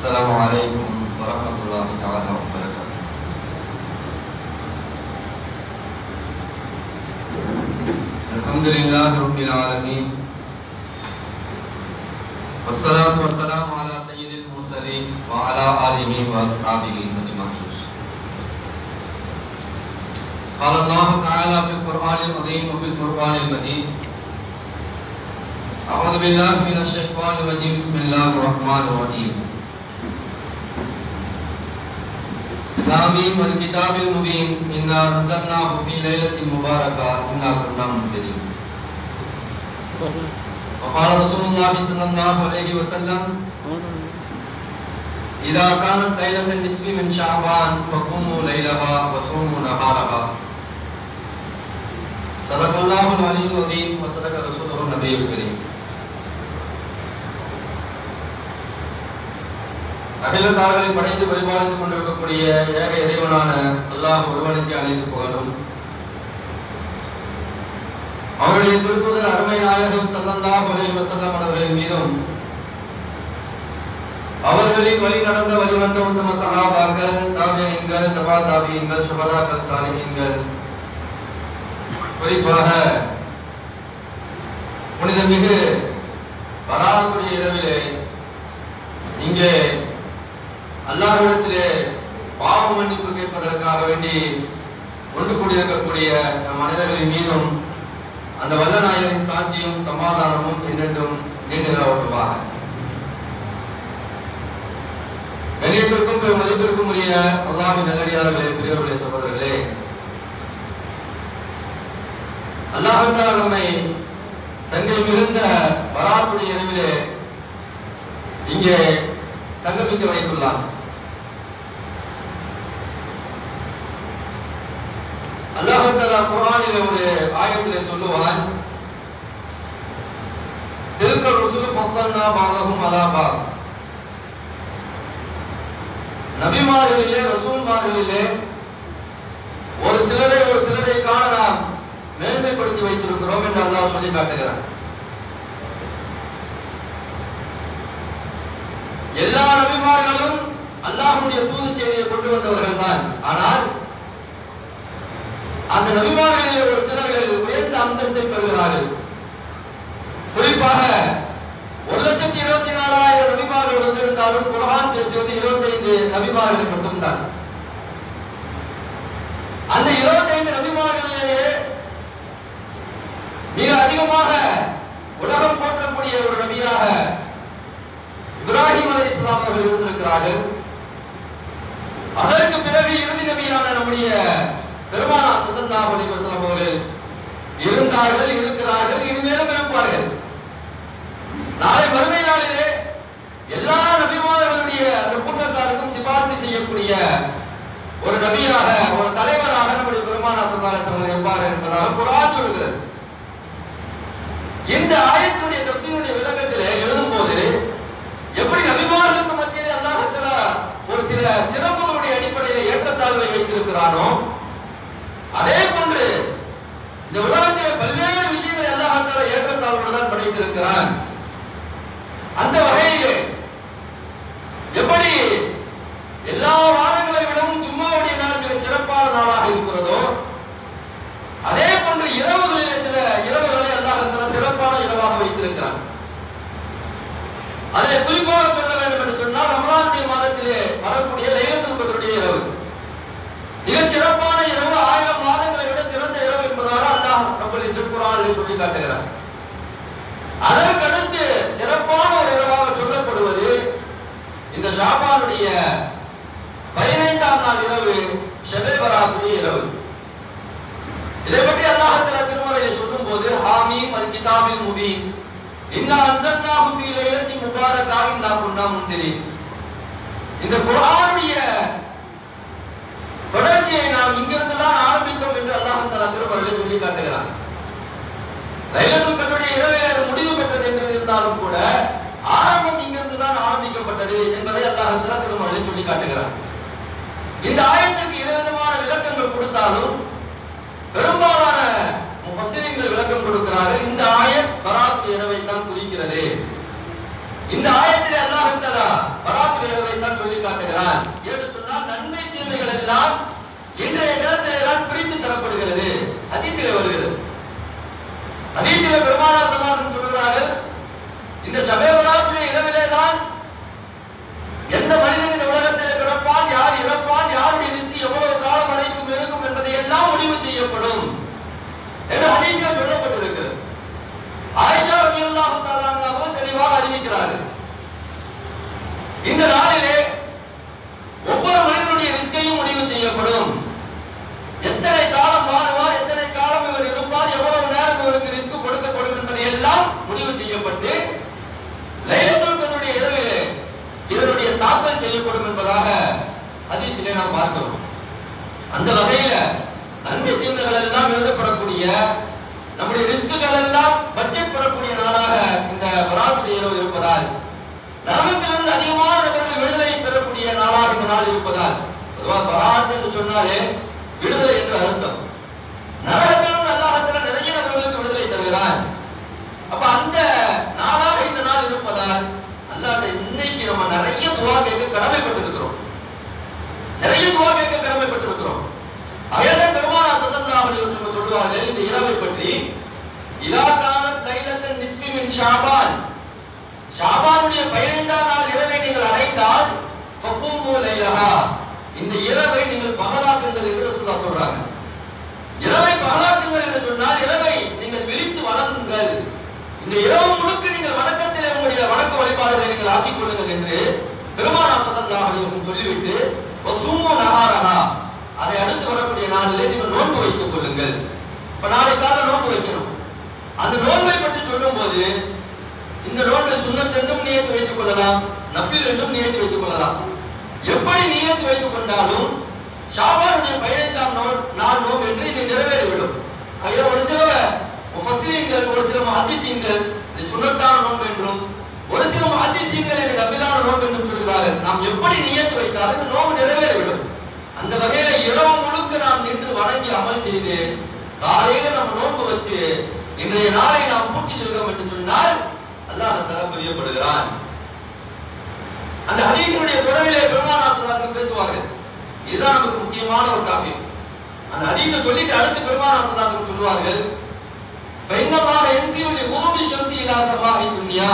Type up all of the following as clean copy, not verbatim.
السلام عليكم ورحمة الله تعالى وبركاته. الحمد لله رب العالمين والصلاة والسلام على سيد المرسلين وعلى آله وأصحابه أجمعين. قال الله تعالى في القرآن العظيم وفي القرآن المجيد: أعوذ بالله من الشيطان الرجيم. بسم الله الرحمن الرحيم. آمين والكتاب المبين إنا أنزلناه في ليلة مباركة إنا كنا منذرين. وقال رسول الله صلى الله عليه وسلم: إذا كانت ليلة النصف من شعبان فقوموا ليلها وصوموا نهارها. صدق الله العلي العظيم وصدق رسوله النبي الكريم. அகிலத்தார்களை படைத்து பரிபாலித்துக் கொண்டிருக்கக்கூடிய ஏக இறைவனான அல்லாஹ் ஒருவனுக்கு அனைத்து புகழும். அவருடைய திருத்தூதர் அருமை நாயகம் ஸல்லல்லாஹு அலைஹி வஸல்லம் அவர்களின் மீதும் அவர்களின் வழி நடந்த வழிவந்த உத்தம சஹாபாக்கள், தாபிஈன்கள், தபா தாபிஈன்கள், சுஹதாக்கள், சாலிஹீன்கள், குறிப்பாக புனிதமிகு பராத்துடைய இரவிலே இங்கே அல்லாஹ்விடத்திலே பாவ மன்னிப்பு கேட்பதற்காக வேண்டி ஒன்று கூடியிருக்கக்கூடிய மனிதர்களின் மீதும் அந்த வல்ல நாயகரின் சாந்தியும் சமாதானமும் என்றென்றும் நீண்டு நிலவட்டுமாக. கண்ணியத்திற்கும் மதிப்பிற்கும் உரிய அல்லாஹ்வின் நல்லடியார்களே, பெரியவர்களே, சகோதரர்களே, அல்லாஹ் தஆலா நம்மை சங்கை மிகுந்த பராத்துடைய இரவிலே இங்கே சங்கமிக்க வைத்துள்ளார். அல்லாஹ் தஆலா குர்ஆனிலே ஒரு ஆயத்திலே சொல்லுவான்: தில்க ருசுலு ஃபضلنا بعضهم على بعض. நபிமார்களிலே, ரசூல்மார்களிலே ஒரு சிலரை காண நாம் மேன்மைப்படுத்தி வைத்திருக்கிறோம் என்று அல்லாஹ் சொல்லி காட்டுகிறார். எல்லா நபிமார்களும் அல்லாஹ்வுடைய தூது செய்தியை கொண்டு வந்தவர்கள் தான். ஆனால் அந்த நபிமார்களிலே ஒரு சிலர்கள் உயர்ந்த அந்தஸ்தை பெறுகிறார்கள். குறிப்பாக 1,24,000 நபிமார்கள் வந்திருந்தாலும் குர்ஆன் பேசுவது 25 நபிமார்களை மட்டும்தான். அந்த 25 நபிமார்களிலேயே மிக அதிகமாக உலகம் போற்றக்கூடிய ஒரு நபியாக இப்ராஹிம் அலைஹிஸ்ஸலாம் அவர்கள் இருந்திருக்கிறார்கள். அதற்கு பிறகு இறுதி நபியான நம்முடைய பெருமானார் ஸல்லல்லாஹு அலைஹி வஸல்லம் அவர்கள் இருந்தார்கள், இருக்கிறார்கள், இனிமேலும் இருப்பார்கள். நாளை மறுமை நாளிலே எல்லா நபிமார்களுடைய அந்த கூட்டத்தாருக்கும் சிபாரிசு செய்யக்கூடிய ஒரு நபியாக, ஒரு தலைவராக நம்முடைய பெருமானார் ஸல்லல்லாஹு அலைஹி வஸல்லம் இருப்பார்கள் என்பதாக குர்ஆன் சொல்கிறது. இந்த ஆயத்தினுடைய தஃசீருடைய விளக்கத்திலே எழுதும்போது எப்படி நபிமார்களுக்கு மத்தியிலே அல்லாஹ் தஆலா ஒரு சில சிறப்புகளுடைய அடிப்படையிலே ஏற்றத்தாழ்வை வைத்திருக்கிறானோ, அதே போன்று இந்த உலகத்திலே பல்வேறு விஷயங்களை அல்லாஹ் தஆலா ஏற்றத்தாழ்வுடன் தான் படைத்திருக்கிறான். அந்த வகையிலே எப்படி எல்லா வாரங்களை விடவும் ஜும்மாவுடைய நாள் மிக சிறப்பான நாளாக இருக்கிறதோ, அதே போன்று இரவுகளிலே சில இரவுகளை அல்லாஹ் தஆலா சிறப்பான இரவாக வைத்திருக்கிறான். அதை குறிப்பாக சொல்ல வேண்டும் என்று சொன்னால், ரமலான் மாதத்திலே வரக்கூடிய லைலத்துல் கத்ருடைய இரவு மிக சிறப்பான இரவு, 1000 மாதங்களை விட சிறந்த இரவு என்பதாக அல்லாஹ் ரப்பல் இஸ்ஸத் குர்ஆனில் சொல்லி காட்டுகிறார். அதற்கடுத்து சிறப்பான ஒரு இரவாக சொல்லப்படுவது இந்த ஷாபானுடைய 15ஆம் நாள் இரவு, ஷபே பராத்துடைய இரவு. இதை பற்றி அல்லாஹ் தஆலா திருமறையிலே சொல்லும்போது, ஹாமீம் அல் கிதாபில் முபீன் இன்னா அன்ஸல்னாஹு ஃபீ லைலத்தின் முபாரகா இன்னா குன்னா முன்திரீன். இந்த குர்ஆனுடைய தொடர்ச்சியை நாம் இங்கிருந்து தான் ஆரம்பித்தோம் என்று அல்லாஹ் தஆலா திருமறையிலே சொல்லி காட்டுகிறார். லைலத்துல் கத்ருடைய இரவிலே அது முடிவு பெற்றது என்று இருந்தாலும் கூட ஆரம்பம் இங்கிருந்து தான் ஆரம்பிக்கப்பட்டது என்பதை அல்லாஹ் தஆலா திருமறையிலே சொல்லி காட்டுகிறார். இந்த ஆயத்திற்கு இருவிதமான விளக்கங்கள் கொடுத்தாலும் பெரும்பாலான முஃபஸ்ஸிரீன்கள் விளக்கம் கொடுக்கிறார்கள். இந்த ஆயத் பராத் இரவை தான் குறிக்கிறது. இந்த ஆயத்திலே அல்லாஹ் தஆலா பராத் இரவை நம்முடைய ரிஸ்குகள் எல்லாம் பட்ஜெட் பெறக்கூடிய நாளாக இந்த பராத்துடைய இரவு இருப்பதால், நரகத்திலிருந்து அதிகமான நபர்கள் விடுதலை பெறக்கூடிய நாளாக இந்த நாள் இருப்பதால், பொதுவாக பராத் என்று சொன்னாலே விடுதலை என்று அர்த்தம். நரகத்திலிருந்து அல்லாஹ் நிறைய நபர்களுக்கு விடுதலை தருகிறார். அப்ப அந்த நாளாக இந்த நாள் இருப்பதால் அல்லாஹ் இன்னைக்கு நம்ம நிறைய துஆ கேட்க கடமைப்பட்டிருக்கிறோம். நிறைய துஆ கேட்க கடமைப்பட்டிருக்கிறோம். அயதான் பெருமானார் ஸல்லல்லாஹு அலைஹி வஸல்லம் சொல்வார்கள் இந்த இரவை பற்றி, இதா கானத் லைலத்துன் நிஸ்ஃபி மின் ஷாபான், ஷாபானுடைய 15ஆம் நாள் இரவை நீங்கள் அடைந்தால் ஃபகூமு லைலஹா, இந்த இரவை நீங்கள் பகலாக்குங்கள் என்று ரசூலுல்லாஹ் சொல்றாங்க. இரவை பகலாக்குங்கள் என்று சொன்னால் இரவை நீங்கள் விரித்து வணங்குங்கள், இந்த இரவு முழுக்க நீங்கள் வணக்கத்திலே உங்களுடைய வணக்க வழிபாடுகளை நீங்கள் ஆக்கிக் கொள்ளுங்கள் என்று பெருமானார் ஸல்லல்லாஹு அலைஹி வஸல்லம் சொல்லிவிட்டு வஸூமு நஹாரஹா, அதை அடுத்து வரக்கூடிய நாளிலே நீங்கள் நோன்பு வைத்துக் கொள்ளுங்கள். இப்ப நாளைக்காக நோன்பு வைக்கணும். அந்த நோன்பை பற்றி சொல்லும் போது இந்த நோன்பை சுன்னத் என்றும் நியத்து வைத்துக் கொள்ளலாம், நஃபில் என்றும் நியத்து வைத்துக் கொள்ளலாம். எப்படி நியத்து வைத்துக் கொண்டாலும் ஷாபானுடைய 15ஆம் நாள் நோன்பு என்று இது நிறைவேறிவிடும். அதில் ஒரு சில முஃபஸ்ஸிரீன்கள், ஒரு சில முஹத்திஸீன்கள் இது சுன்னத்தான நோன்பு என்றும், ஒரு சில முஹத்திஸீன்கள் இது நஃபிலான நோன்பு என்றும் சொல்கிறார்கள். நாம் எப்படி நியத்து வைத்தாலும் இந்த நோன்பு நிறைவேறிவிடும். அந்த வகையில இரவு முழுக்க நாம் நின்று வணங்கி அமல் செய்து காலையில நம்ம நோன்பு வச்சு இன்றைய நாளை நாம் பூர்த்தி செய்கிறோம் என்று சொன்னால் அல்லாஹ் தஆலா பிரியப்படுகிறான். அந்த ஹதீஸினுடைய தொடரிலே பெருமானார் ஸல்லல்லாஹு அலைஹி வஸல்லம் பேசுவார்கள். இதுதான் நமக்கு முக்கியமான ஒரு டாபிக். அந்த ஹதீஸை சொல்லிட்டு அடுத்து பெருமானார் ஸல்லல்லாஹு அலைஹி வஸல்லம் சொல்வார்கள், ஃபைனல்லாஹ யன்ஸிலு லிகுரூபி ஷம்ஸி இலா ஸஃபாஹி துன்யா,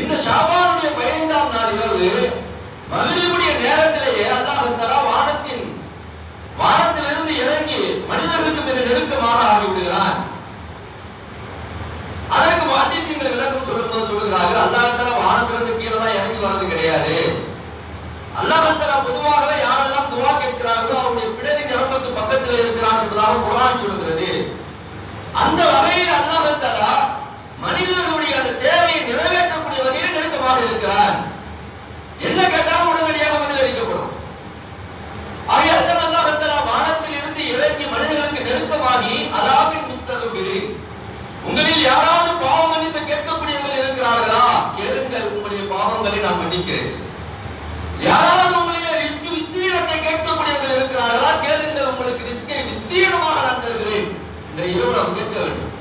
இந்த ஷாபானுடைய 15ஆம் நாள் இரவு மக்ரிபுடைய நேரத்திலேயே அல்லாஹ் தஆலா வானத்திலிருந்து இறங்கி மனிதர்களுக்கு மிக நெருக்கமாக ஆகிவிடுகிறான். அதற்கு முஹத்திஸீன்கள் விளக்கம் சொல்லும்போது சொல்கிறார்கள், அல்லாஹ் தஆலா வானத்திலிருந்து கீழே தான் இறங்கி வர்றது கிடையாது. அல்லாஹ் தஆலா பொதுவாகவே யாரெல்லாம் துஆ கேட்கிறார்களோ அவருடைய பிடரி நரம்புக்கு பக்கத்தில் இருக்கிறான் என்பதாக குர்ஆன் சொல்கிறது. அந்த வகையில் அல்லாஹ் தஆலா மனிதர்களுடைய அந்த தேவையை நிறைவேற்றக்கூடிய வகையில் நெருக்கமாக இருக்கிறான். என்ன கேட்டாலும் உடனடியாக பதிலளிக்கப்படும். ஆகையால் அல்லாஹ் தஆலா வானத்தில் இருந்து இறங்கி மனிதர்களுக்கு நெருக்கமாகி அலாபின் முஸ்தக்பிரின், உங்களில் யாராவது பாவ மன்னிப்பு கேட்கக்கூடியவர்கள் இருக்கிறார்களா, கேளுங்கள், உங்களுடைய பாவங்களை நான் மன்னிக்கிறேன். யாராவது உங்களுடைய ரிஸ்க் விஸ்தீரணத்தை கேட்கக்கூடியவர்கள் இருக்கிறார்களா, கேளுங்கள், உங்களுக்கு ரிஸ்கை விஸ்தீரணமாக நான் தருகிறேன். இந்த இரவு நாம் கேட்க வேண்டும்.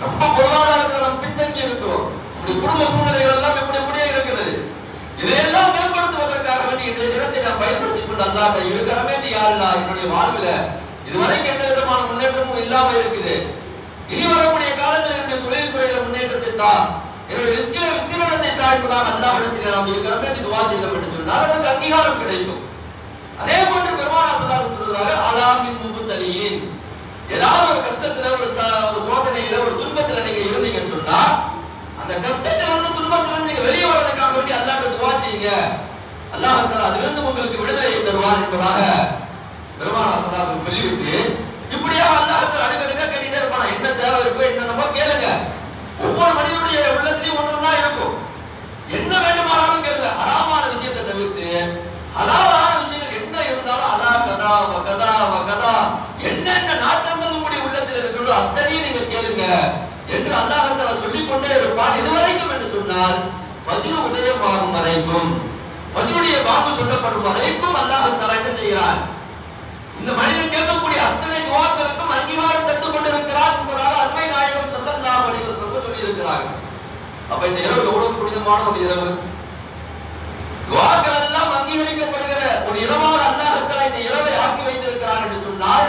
ரொம்ப பொருளாதாரத்தில் நாம் பின்தங்கி இருக்கிறோம். நம்முடைய குடும்ப சூழ்நிலைகள் எல்லாம் எப்படியே இருக்கிறது. இதையெல்லாம் மேம்படுத்துவதற்காக வேண்டிய இந்த தினத்தை நாம் பயன்படுத்திக் கொண்டு அல்லாஹ் இருக்கிறமே யா அல்லாஹ், என்னுடைய வாழ்வில் இதுவரைக்கும் எந்த விதமான முன்னேற்றமும் இல்லாம இருக்குது, இனி வரக்கூடிய காலத்தில் என்னுடைய தொழில் துறையில முன்னேற்றத்தை தான், என்னுடைய ரிஸ்கில விஸ்தீரணத்தை தான் என்பதாக அல்லாஹ்விடத்தில் நாம் இருக்கிறமே துஆ செய்தோம் என்று சொன்னால் அதற்கு அங்கீகாரம் கிடைக்கும். அதே போன்று பெருமானார் ஸல்லல்லாஹு அலைஹி வஸல்லம் சொல்றாங்க, அலாமின் முபத்தலியின், ஏதாவது ஒரு கஷ்டத்துல ஒரு சோதனையில ஒரு துன்பத்துல நீங்க இருந்தீங்கன்னு சொன்னா அந்த கஷ்டத்திலிருந்து துன்பத்திலிருந்து நீங்க வெளியே வர்றதுக்காக வேண்டி அல்லாஹ்விடம் துஆ செய்யுங்க, அல்லாஹ் தஆலா அதிலிருந்து உங்களுக்கு விடுதலை தருவார் என்பதாக பெருமானார் ஸல்லல்லாஹு அலைஹி வஸல்லம் சொல்லிவிட்டு இப்படியா அல்லாஹ் தஆலா அடிக்கடிக்க கேட்டுட்டே இருப்பானா, என்ன தேவை இருக்கோ என்னென்னமோ கேளுங்க. ஒவ்வொரு மனிதனுடைய உள்ளத்திலையும் ஒவ்வொன்றா இருக்கும். என்ன வேண்டுமானாலும் கேளுங்க. ஹராமான விஷயத்தை தவிர்த்து ஹலாலான விஷயங்கள் என்ன இருந்தாலும் அதா கதா வகதா வகதா என்னென்ன நாட்டங்கள் உங்களுடைய உள்ளத்தில் இருக்கிறதோ அத்தனையும் நீங்க கேளுங்க என்று அல்லாஹ் தஆலா சொல்லிக் கொண்டே இருப்பான். இதுவரைக்கும் என்று சொன்னால் ஃபஜ்ர் உதயமாகும் வரைக்கும், ஃபஜ்ருடைய பாங்கு சொல்லப்படும் வரைக்கும் அல்லாஹ் தஆலா என்ன செய்கிறான், இந்த மனிதன் கேட்கக்கூடிய அத்தனை துஆக்களுக்கும் அங்கீகாரம் தந்து கொண்டிருக்கிறான் என்பதாக அருமை நாயகம் ஸல்லல்லாஹு அலைஹி வஸல்லம் சொல்லி இருக்கிறார்கள். அப்ப இந்த இரவு எவ்வளவு புனிதமான ஒரு இரவு, துஆக்கள் எல்லாம் அங்கீகரிக்கப்படுகிற ஒரு இரவாக அல்லாஹ் தஆலா இந்த இரவை ஆக்கி வைத்திருக்கிறான் என்று சொன்னால்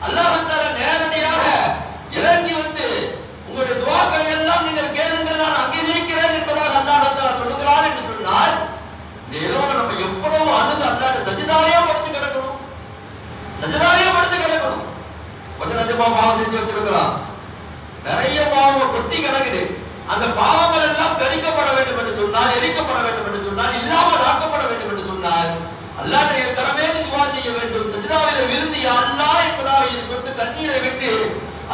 அல்லாஹ் தஆலா நேரடியாக இறங்கி வந்து உங்களுடைய துஆக்களை எல்லாம் நீங்கள் கேளுங்கள், நான் அங்கீகரிக்கிறேன் என்பதாக அல்லாஹ் தஆலா சொல்லுகிறான் என்று சொன்னால் இந்த இரவுல நம்ம எவ்வளவு அழுது அல்லாஹ்ட்ட சஜிதாலையா படுத்து கிடக்கணும், சஜிதாலையா படுத்து கிடக்கணும். கொஞ்சம் நஞ்சமா பாவம் செஞ்சு வச்சிருக்கிறோம், நிறைய பாவம் கொட்டி கிடக்குது. அந்த பாவங்கள் எல்லாம் கரிக்கப்பட வேண்டும் என்று சொன்னால், எரிக்கப்பட வேண்டும் என்று சொன்னால், இல்லாமல் ஆக்கப்பட வேண்டும் என்று சொன்னால் அல்லாஹ்வுடைய தரமேதி துஆ செய்ய வேண்டும். சஜிதாவிலே விழுந்து யா அல்லாஹ் என்பதாக இது சொட்டு கண்ணீரை விட்டு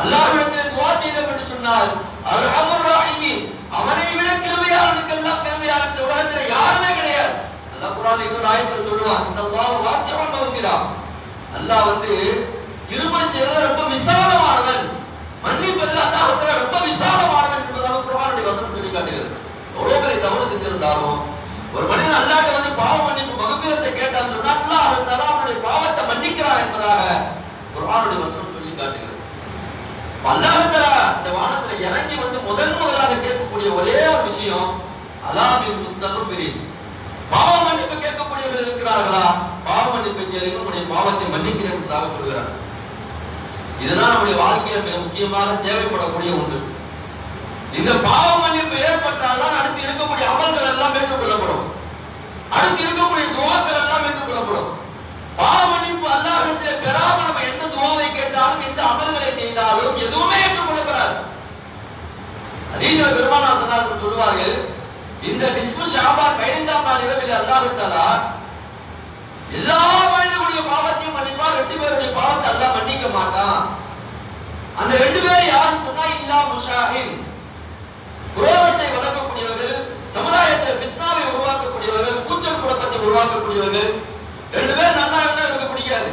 அல்லாஹ்விடத்தில் துஆ செய்தோம் என்று சொன்னால் அர்ஹமுர் ரஹீம், அவனை விட கிருபையாளனுக்கெல்லாம் கிருபையாளன் இந்த உலகத்தில் யாருமே கிடையாது. அல்லாஹ் குர்ஆன்ல இன்னொரு ஆயத்தில் சொல்லுவான், இன்னல்லாஹு வாசிஉல் மக்ஃபிரா, அல்லாஹ் கிருபை செய்வது ரொம்ப விசாலமானவன். அல்லாஹ் தஆலா இந்த வானத்துல இறங்கி வந்து முதலாக கேட்கக்கூடிய ஒரே ஒரு விஷயம், அலாபில் முஸ்தக்ஃபிரீன், பாவ மன்னிப்பு கேட்கக்கூடியவர்கள் இருக்கிறார்களா? பாவ மன்னிப்பு கேளுங்க, உங்களுடைய பாவத்தை மன்னிக்கிறேன் என்பதாக சொல்கிறார். இதுதான் நம்முடைய வாழ்க்கையில் மிக முக்கியமாக தேவைப்படக்கூடிய ஒன்று. இந்த பாவ மன்னிப்பு ஏற்பட்டால்தான் அடுத்து இருக்கக்கூடிய அமல்கள் எல்லாம் ஏற்றுக்கொள்ளப்படும், அடுத்து இருக்கக்கூடிய துவாக்கள் எல்லாம் ஏற்றுக்கொள்ளப்படும். பாவ மன்னிப்பு அல்லாஹ்விடத்திலே பெறாம நம்ம எந்த துவாவை கேட்டாலும் எந்த அமல்களை செய்தாலும் எதுவுமே ஏற்றுக்கொள்ளப்படாது. ஹதீஸ்ல பெருமானார் ஸல்லல்லாஹு அலைஹி வஸல்லம் சொல்வார்கள், இந்த நிஸ்ஃபு ஷஅபான் 15ஆம் நாள் இரவில் அல்லாஹ் தஆலா எல்லா மனிதர்களுடைய பாவத்தையும் மன்னிப்பார், 2 பேருடைய பாவத்தை அல்லாஹ் மன்னிக்க மாட்டான். அந்த 2 பேர் யாருன்னு சொன்னா இல்லா முஷாஹின், குரோதத்தை வளர்க்கக்கூடியவர்கள், சமுதாயத்தில் ஃபித்னாவை உருவாக்கக்கூடியவர்கள், கூச்சல் குழப்பத்தை உருவாக்கக்கூடியவர்கள். 2 பேர் நல்லா இருந்தா எனக்கு பிடிக்காது.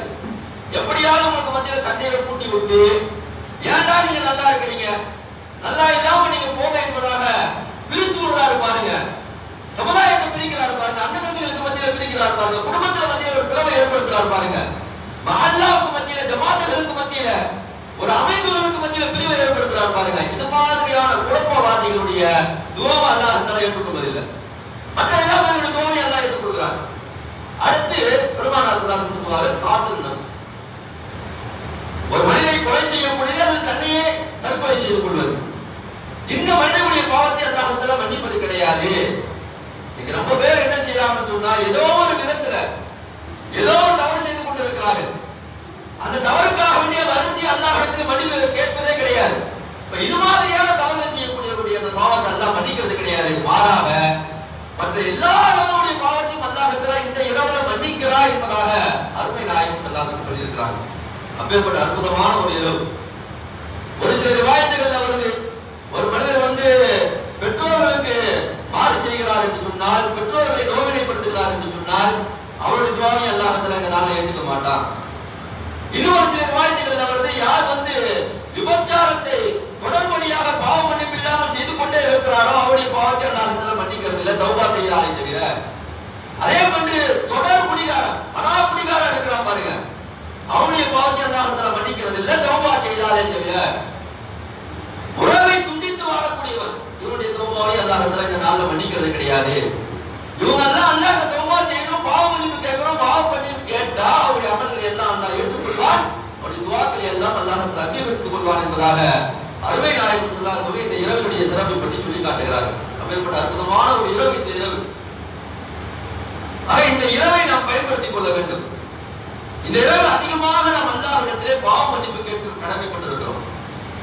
எப்படியாவது உங்களுக்கு மத்தியில சண்டையை கூட்டி விட்டு, ஏன்டா நீங்க நல்லா இருக்கிறீங்க, நல்லா இல்லாம நீங்க போக என்பதாக பிரிச்சு விடுறாரு பாருங்க. சமுதாயத்தை பிரிக்கிறாரு பாருங்க, அண்ணன் தம்பிகளுக்கு மத்தியில பிரிக்கிறாரு பாருங்க, குடும்பத்துல மத்தியில ஒரு பிளவை ஏற்படுத்துறாரு பாருங்க, மஹல்லாவுக்கு மத்தியில, ஜமாத்துகளுக்கு மத்தியில, ஒரு அமைப்புகளுக்கு மத்தியில பிரிவை ஏற்படுத்துறாரு பாருங்க. இது மாதிரியான குழப்பவாதிகளுடைய துவாவை அல்லாஹ் தஆலா ஏற்றுக்கொள்வதில்லை. மற்ற எல்லா பேருடைய துவாவை அல்லாஹ் ஏற்றுக்கொள்கிறார். அடுத்து பெருமானார் ஸல்லல்லாஹு அலைஹி வஸல்லம் சொல்வார்கள், காத்தில் நஃப்ஸ், ஒரு மனிதனை கொலை செய்யக்கூடியது அது தன்னையே தற்கொலை செய்து கொள்வது. இந்த மனிதனுடைய பாவத்தை அல்லாஹ் தஆலா மன்னிப்பது கிடையாது. இன்னைக்கு ரொம்ப பேர் என்ன செய்யறாங்கன்னு சொன்னா, ஏதோ ஒரு விதத்துல ஏதோ ஒரு தவறு செய்து கொண்டிருக்கிறார்கள். அந்த தவறுக்காக வேண்டிய வருந்தி அல்லாஹ்விடத்தில் மன்னிப்பு கேட்பதே கிடையாது. இப்ப இது மாதிரியான தவறு செய்யக்கூடிய அந்த பாவத்தை அல்லாஹ் மன்னிக்கிறது கிடையாது. மாறாக மற்ற எல்லா நபருடைய பாவத்தையும் அல்லாஹ் தஆலா இந்த இரவுல மன்னிக்கிறார் என்பதாக அருமை நாயகம் ஸல்லல்லாஹு அலைஹி வஸல்லம் சொல்லியிருக்கிறாங்க. அப்பேற்பட்ட அற்புதமான ஒரு இரவு. ஒரு சில ரிவாயத்துகள்ல வருது, ஒரு மனிதர் வந்து பெற்றோர்களுக்கு மாறு செய்கிறார் என்று சொன்னால், பெற்றோர்களை நோவினைப்படுத்துகிறார் என்று சொன்னால், அவருடைய துவாவை அல்லாஹ் தஆலா இந்த நாளை ஏற்றுக்க மாட்டான். இன்னொரு சில ரிவாயத்துகள்ல வருது, யார் வந்து விபச்சாரத்தை தொடர்படியாக பாவ மன்னிப்பு இல்லாமல் செய்து கொண்டே இருக்கிறாரோ அவருடைய பாவத்தை அல்லாஹ் தஆலா மன்னிக்கிறது இல்லை, தௌபா செய்கிறாரே தவிர. அதே போன்று தொடர் குடிகாரன், குடிகாரன் இருக்கிறான் பாருங்க, அவனுடைய பாவத்தை அல்லாஹ் தஆலா மன்னிக்கிறது இல்லை, தௌபா செய்கிறாரே தவிர. உறவை துண்டித்து வாழக்கூடியவன், இவனுடைய தௌபாவை அல்லாஹ் தஆலா இந்த நாள்ல மன்னிக்கிறது கிடையாது. இவங்க எல்லாம் அல்லாஹ் தௌபா செய்யணும், பாவ மன்னிப்பு கேட்கணும், பாவ மன்னிப்பு கேட்டா அவருடைய அமல்களை எல்லாம் அல்லாஹ் ஏற்றுக்கொள்வான், அவருடைய துஆக்களை எல்லாம் அல்லாஹ் தஆலா அங்கீகரித்துக் கொள்வான் என்பதாக அருமை நாயகம் ஸல்லல்லாஹு அலைஹி வஸல்லம் இந்த இரவுடைய சிறப்பை பற்றி சொல்லி காட்டுகிறார்கள். அப்படிப்பட்ட அற்புதமான ஒரு இரவு இந்த இரவு. ஆக இந்த இரவை நாம் பயன்படுத்திக் கொள்ள வேண்டும். இந்த இரவு அதிகமாக நாம் அல்லாஹ்விடத்திலே பாவ மன்னிப்பு கேட்க கடமைப்பட்டிருக்கிறோம்.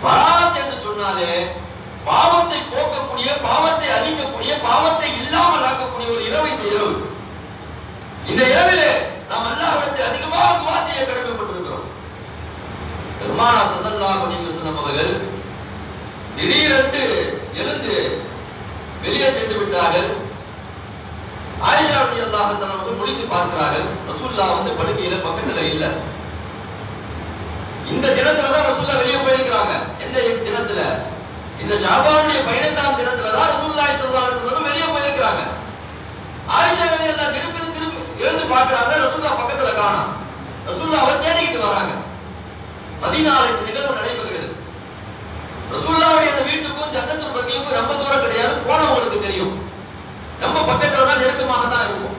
பராத் என்று சொன்னாலே பாவத்தை போக்கக்கூடிய, பாவத்தை அழிக்கக்கூடிய, பாவத்தை இல்லாமல் ஆக்கக்கூடிய ஒரு இரவு இந்த இரவு. இந்த இரவிலே நாம் அல்லாஹ்விடத்தில் அதிகமாக துஆ செய்ய கடமைப்பட்டிருக்கிறோம். பெருமானார் ஸல்லல்லாஹு அலைஹி வஸல்லம் அவர்கள் திடீரென்று எழுந்து வெளியே சென்று விட்டார்கள். ஆயிஷா ரலியல்லாஹு அன்ஹா அவர்கள் முழித்து பார்க்கிறார்கள், ரசூலுல்லாஹ் வந்து படுக்கையில பக்கத்துல இல்ல. இந்த தினத்துல தான் ரசூலுல்லாஹ் வெளியே போயிருக்காங்க. எந்த தினத்துல? இந்த ஷாபானுடைய 15ஆம் தினத்துல தான் ரசூலுல்லாஹி ஸல்லல்லாஹு அலைஹி வஸல்லம் வெளியே போயிருக்காங்க. ஆயிஷா ரலியல்லாஹு திருப்பி எழுந்து பார்க்கறாங்க, ரசூலுல்லாஹ் பக்கத்துல காணோம். ரசூலுல்லாஹ் தேடிக்கிட்டு வராங்க. மதீனால இந்த நிகழ்வு நடைபெறுகிறது. ரசூலுல்லாஹ்வுடைய அந்த வீட்டுக்கும் ஜன்னத்துல் பக்கீக்கும் ரொம்ப தூரம் கிடையாது, போனவங்களுக்கு தெரியும். நம்ம பக்கத்துல தான் நெருக்கமாக தான் இருக்கும்.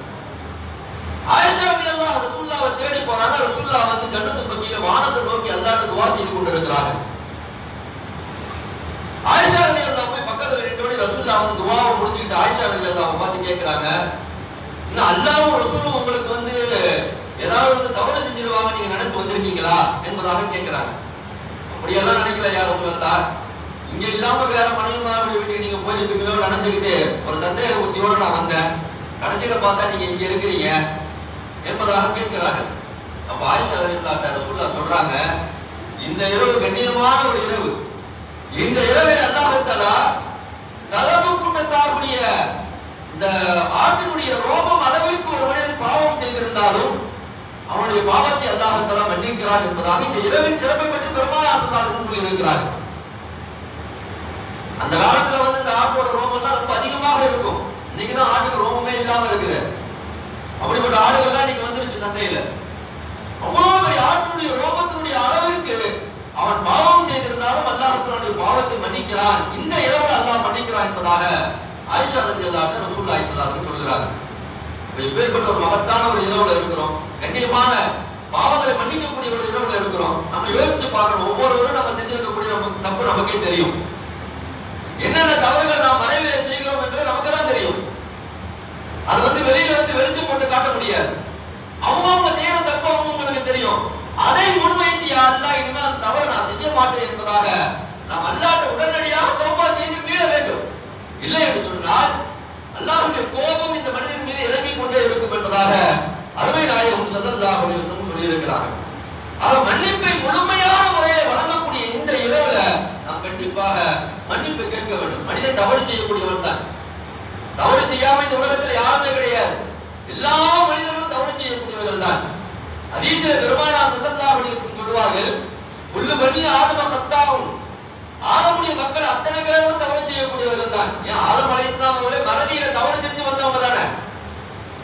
ஆயிஷா ரலியல்லாஹு ரசூலுல்லாஹ்வை தேடி போறாங்க. ரசூலுல்லாஹ் வந்து ஜன்னத்துல் பக்கீல வானத்தை நோக்கி அல்லாஹ்விடம் துஆ செய்து கொண்டிருக்கிறாங்க. ஆயிஷா ரலியல்லாஹு போய் பக்கத்துல நின்றோடி ரசூலுல்லாஹ் வந்து துஆவை முடிச்சிட்டு ஆயிஷா ரலியல்லாஹு பார்த்து கேக்குறாங்க, இன்னும் அல்லாஹ்வும் ரசூலும் உங்களுக்கு வந்து ஏதாவது வந்து தவறு செஞ்சிருவாங்க நீங்க நினைச்சு வந்திருக்கீங்களா என்பதாக கேட்கிறாங்க. அப்படியெல்லாம் நினைக்கல யா ரசூலுல்லாஹ், இங்க இல்லாம வேற மனைவிமாருடைய வீட்டுக்கு நீங்க போயிருப்பீங்களோ நினைச்சுக்கிட்டு ஒரு சந்தேக புத்தியோட நான் வந்தேன், கடைசியில பார்த்தா நீங்க இங்க இருக்கிறீங்க என்பதாக கேட்கிறாங்க. அப்ப ஆயிஷா ரலியல்லாஹு ரசூலுல்லாஹ் சொல்றாங்க, இந்த இரவு கண்ணியமான ஒரு இரவு. இந்த இரவை அல்லாஹ் தஆலா கலபு கூட்டத்தாருடைய இந்த ஆட்டினுடைய ரோமம் அளவிற்கு ஒரு மனிதன் பாவம் செய்திருந்தாலும் அவனுடைய பாவத்தை அல்லாஹ் தஆலா மன்னிக்கிறான் என்பதாக இந்த இரவின் சிறப்பை பற்றி பெருமானார் ஸல்லல்லாஹு அலைஹி வஸல்லம் சொல்லியிருக்கிறார். அந்த காலத்துல வந்து இந்த ஆட்டோட ரோமம் எல்லாம் ரொம்ப அதிகமாக இருக்கும். இன்னைக்குதான் ஆட்டுக்கு ரோமமே இல்லாம இருக்குது. அப்படிப்பட்ட ஆடுகள்லாம் நீங்க வந்துருச்சு சந்தையில. அவ்வளவு பெரிய ஆட்டினுடைய ரோமத்தினுடைய அளவிற்கு அவன் பாவம் செய்திருந்தாலும் அல்லாஹ் மன்னிக்கிறான், இந்த இரவு அல்லாஹ் மன்னிக்கிறான் என்பதாக ஆயிஷா ரலியல்லாஹு அன்ஹா ரசூலுல்லாஹி ஸல்லல்லாஹு அலைஹி வஸல்லம் சொல்கிறார்கள். இப்பேற்பட்ட ஒரு மகத்தான ஒரு இரவுல இருக்கிறோம், கண்ணியமான பாவங்களை மன்னிக்கக்கூடிய ஒரு இரவுல இருக்கிறோம். நம்ம யோசிச்சு பார்க்கணும், ஒவ்வொருவரும் நம்ம செஞ்சிருக்கக்கூடிய தப்பு நமக்கே தெரியும். என்னென்ன தவறுகள் நாம் மறைவிலே செய்கிறோம் என்று நமக்கு தான் தெரியும். அது வெளியில வெளிச்சம் போட்டு காட்ட முடியாது. அவங்க செய்யற தப்பு அவங்களுக்கு தெரியும். அதை முன்வைத்து யா அல்லாஹ் இனிமேல் அந்த தவறு நான் செய்ய மாட்டேன் என்பதாக நாம் அல்லாஹ்விடம் உடனடியாக தௌபா செய்து மீள வேண்டும். இல்லை என்று சொன்னால் அல்லாஹ்வுடைய கோபம் இந்த மனிதன் மீது இறங்கிக் கொண்டே இருக்கும் என்பதாக அருமை நாயகம் ஸல்லல்லாஹு அலைஹி வஸல்லம் சொல்லியிருக்கிறார்கள். அவர் மன்னிப்பை முழுமையான முறையில் வழங்கக்கூடிய இந்த இரவுல நாம் கண்டிப்பாக மன்னிப்பு கேட்க வேண்டும். மனிதன் தவறு செய்யக்கூடியவன் தான். தவறு செய்யாம இந்த உலகத்தில் யாருமே கிடையாது. எல்லா மனிதர்களும் தவறு செய்யக்கூடியவர்கள் தான். ஹதீஸில் பெருமானா ஸல்லல்லாஹு அலைஹி வஸல்லம் சொல்வார்கள், குல்லு பனி ஆதம கத்தாவும், ஆதமுடைய மக்கள் அத்தனை பேரும் தவறு செய்யக்கூடியவர்கள் தான். ஏன் ஆதம் அலைஹிஸ்ஸலாம் அவர்களே மறதியில தவறு செஞ்சு வந்தவங்க தானே.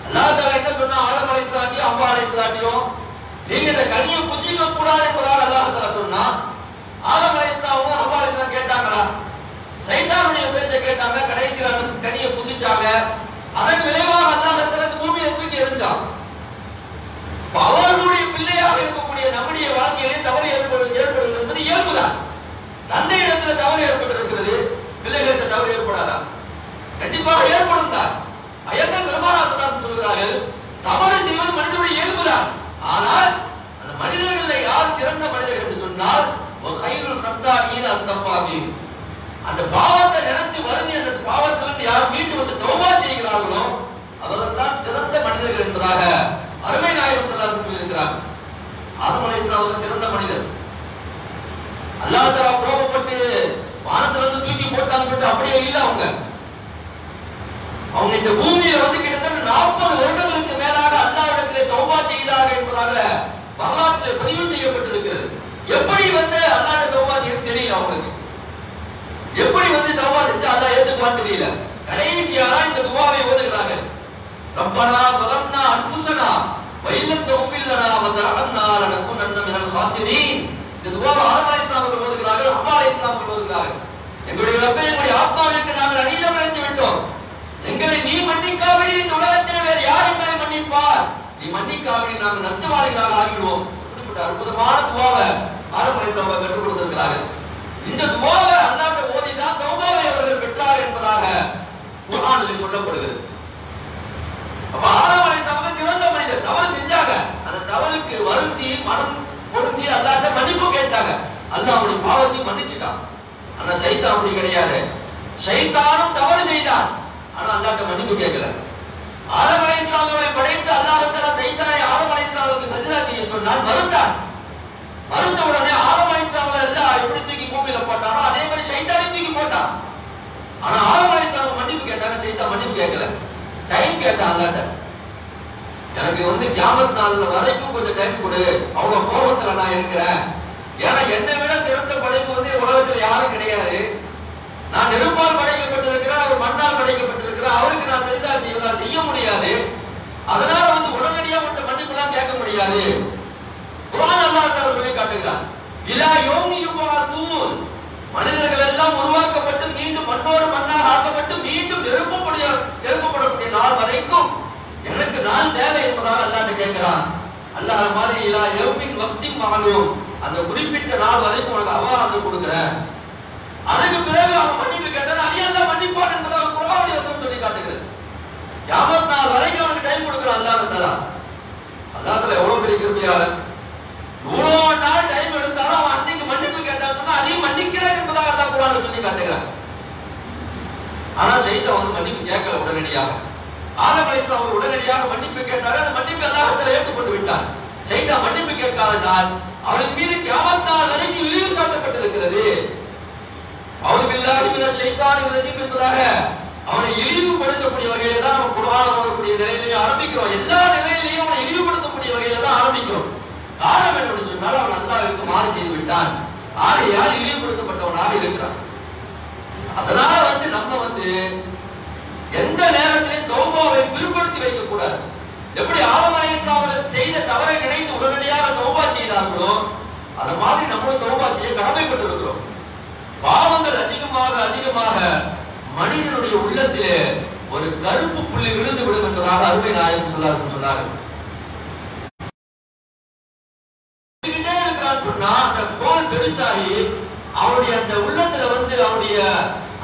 அல்லாஹ் தஆலா என்ன சொன்னா, ஆதம் அலைஹிஸ்ஸலாத்தையும் அவ்வா அலைஹிஸ்ஸலாத்தையும் நீங்க இந்த கனியை புசிக்க கூடாது என்பதாக அல்லாஹ் தஆலா சொன்னா, ஆதம் அலைஹிஸ்ஸலாமும் அவ்வா அலைஹிஸ்ஸலாம் கேட்டாங்களா? சைத்தானுடைய பேச்சை கேட்டாங்க, கடைசியில் அந்த கனியை புசிச்சாங்க. அதன் விளைவாக அல்லாஹ் தஆலா பூமியை தூக்கி எறிஞ்சான். அவர்களுடைய பிள்ளையாக இருக்கக்கூடிய நம்முடைய வாழ்க்கையிலே தவறு ஏற்படுவது என்பது இயல்புதான். தந்தை இடத்துல தவறு ஏற்பட்டிருக்கிறது, பிள்ளைகளுக்கு தவறு ஏற்படாதா? கண்டிப்பாக ஏற்படும் தான். அயர்ந்த பெருமானா ஸல்லல்லாஹு சொல்கிறார்கள், தவறு செய்வது மனிதனுடைய இயல்புதான். ஆனால் அந்த மனிதர்களில் யார் சிறந்த மனிதர் என்று சொன்னால் கைருல் கத்தாஈன அத்தப்பாபீன், அந்த பாவத்தை நினைச்சு வருந்தி அந்த பாவத்திலிருந்து யார் மீண்டு வந்து தௌபா செய்கிறார்களோ அவர்கள் தான் சிறந்த மனிதர்கள் என்பதாக அருமை நாயகம் ஸல்லல்லாஹு அலைஹி வஸல்லம் சொல்லியிருக்கிறார். ஆதம் அலைஹிஸ்ஸலாம் அவர்கள் சிறந்த மனிதர். அல்லாஹ் தஆலா கோபப்பட்டு வானத்திலிருந்து தூக்கி போட்டான்னு சொல்லிட்டு அப்படியே இல்லை. அவங்க இந்த பூமியில கிட்டத்தட்ட 40 வருடங்களுக்கு மேலாக அல்லாஹ்விடத்திலே தௌபா செய்தார்கள் என்பதாக வரலாற்றிலே பதிவு செய்யப்பட்டிருக்கிறது. எப்படி அல்லாஹ்விட தௌபா செய்ய தெரியல அவங்களுக்கு. எப்படி தௌபா செஞ்சு அல்லாஹ் ஏத்துக்குவான்னு தெரியல. கடைசியாக இந்த துஆவை ஓதுகிறாங்க. ரப்பனா வலம்னா அன்ஃபுஸனா வ இல்லம் தக்ஃபிர் லனா வ தர்ஹம்னா லனகுனன்ன மினல் காசிரீன். இந்த துஆவை ஆதம் அலைஹிஸ்ஸலாம் அவர்கள் ஓதுகிறார்கள், அவ்வா அலைஹிஸ்ஸலாம் அவர்கள் ஓதுகிறார்கள். எங்களுடைய ரப்பே, எங்களுடைய ஆத்மாவிற்கு நாங்கள் அநீதம் இழைத்து விட்டோம். எங்களை நீ மன்னிக்காவிடி இந்த உலகத்தில் வேறு யார் எங்களை மன்னிப்பார்? நீ மன்னிக்காவிடி நாங்கள் நஷ்டவாளிகளாக ஆகிடுவோம். இப்படிப்பட்ட அற்புதமான துஆவை ஆதம் அலைஹிஸ்ஸலாம் அவர்கள் கற்றுக் கொடுத்திருக்கிறார்கள். இந்த துஆவை அல்லாஹ்விட ஓதிதான் தௌபாவை அவர்கள் பெற்றார்கள் என்பதாக குர்ஆனில் சொல்லப்படுகிறது. அப்ப ஆதம் அலைஹிஸ்ஸலாம் சிறந்த மனிதர். தவறு செஞ்சாங்க, அந்த தவறுக்கு வருந்தி மனம் பொருந்தி அல்லாஹ்விட மன்னிப்பு கேட்டாங்க. அல்லாஹ் அவருடைய பாவத்தை மன்னிச்சிட்டான். ஆனா சைத்தான் அப்படி கிடையாது. சைத்தானும் தவறு செய்தான், ஆனா அல்லாஹ்விட மன்னிப்பு கேட்கல. ஆதம் அலைஹிஸ்ஸலாம் அவர்களை படைத்து அல்லாஹ் தஆலா சைத்தானை ஆதம் அலைஹிஸ்ஸலாமுக்கு சஜ்தா செய்ய சொன்னான், மறுத்தான். மறுத்த உடனே ஆதம் அலைஹிஸ்ஸலாம் எல்லாம் எப்படி தூக்கி பூமியில போட்டானோ அதே மாதிரி சைத்தானை தூக்கி போட்டான். ஆனா ஆதம் அலைஹிஸ்ஸலாம் மன்னிப்பு கேட்டாங்க, சைத்தான் மன்னிப்பு கேட்கல. டைம் கேட்டான் அல்லாஹ்ட்ட, எனக்கு கியாமத் நாள்ல வரைக்கும் கொஞ்சம் டைம் கொடு, அவ்வளவு கோபத்துல நான் இருக்கிறேன். ஏன்னா என்னை விட சிறந்த படைப்பு உலகத்துல யாரும் கிடையாது. நான் நெருப்பால் படைக்கப்பட்டிருக்கிறேன், அவர் மண்ணால் படைக்கப்பட்டிருக்கிறேன். அவருக்கு நான் செய்ய முடியாது. அதனால உடனடியாக மன்னிப்பு எல்லாம் கேட்க முடியாது. குர்ஆன் அல்லாஹ் தஆலா சொல்லி காட்டுகிறான், இலா யௌமி யுபஅஸூன், மனிதர்கள் எல்லாம் உருவாக்கப்பட்டு மீண்டும் மண்ணோடு மண்ணாக ஆக்கப்பட்டு மீண்டும் எழுப்பப்படக்கூடிய நாள் வரைக்கும் எனக்கு நான் தேவை என்பதாக அல்லாஹ் கேட்கிறான். அல்லாஹ் மாதிரி இலா யௌமின் வக்தின் மஅலூம், அந்த குறிப்பிட்ட நாள் வரைக்கும் உனக்கு அவகாசம் கொடுக்கிறேன். அதுக்கு பிறகு அவன் மன்னிப்பு கேட்டான், அது எல்லாம் மன்னிப்பான் என்பதாக குர்ஆனுடைய வசனம் சொல்லி காட்டுகிறது. கியாமத் நாள் வரைக்கும் அவனுக்கு டைம் கொடுக்கிறான் அல்லாஹ் தஆலா. அல்லாஹ் தஆலா எவ்வளவு பெரிய கிருபையாளன். இவ்வளவு நாள் டைம் எடுத்தாலும் அவன் அன்னைக்கு மன்னிப்பு கேட்டான்னு சொன்னா அதையும் மன்னிக்கிறேன் என்பதாக அல்லாஹ் குர்ஆன்ல சொல்லி காட்டுகிறான். ஆனா சைத்தான் மன்னிப்பு கேட்கல உடனடியாக. ஆதம் அலைஹிஸ்ஸலாம் உடனடியாக மன்னிப்பு கேட்டாரு, அந்த மன்னிப்பு அல்லாஹ் தஆலா ஏற்றுக்கொண்டு விட்டார். சைத்தான் மன்னிப்பு கேட்காததால் அவனுக்கு மீது கியாமத் நாள் வரைக்கும் இழிவு சாட்டப்பட்டிருக்கிறது. அவுது பில்லாஹி மினஷ் ஷைத்தானிர் ரஜீம் என்பதாக அவனை இழிவுபடுத்தக்கூடிய வகையில தான் நம்ம குர்ஆன் ஓதக்கூடிய நிலையிலேயே ஆரம்பிக்கிறோம். எல்லா நிலையிலேயும் அவனை இழிவுபடுத்தக்கூடிய வகையில தான் ஆரம்பிக்கிறோம். காரணம் என்னன்னு சொன்னால் அவன் அல்லாஹ்வுக்கு மாறு செய்து விட்டான், ஆகையால் இழிவுபடுத்தப்பட்டவனாக இருக்கிறான். அதனால நம்ம எந்த நேரத்திலும் தௌபாவை பிற்படுத்தி வைக்க கூடாது. எப்படி ஆதம் அலைஹிஸ்ஸலாம் அவர்கள் செய்த தவறை நினைத்து உடனடியாக தௌபா செய்தார்களோ அது மாதிரி நம்மளும் தௌபா செய்ய கடமைப்பட்டிருக்கிறோம். பாவங்கள் அதிகமாக அவருடைய அந்த உள்ளத்துல வந்து அவருடைய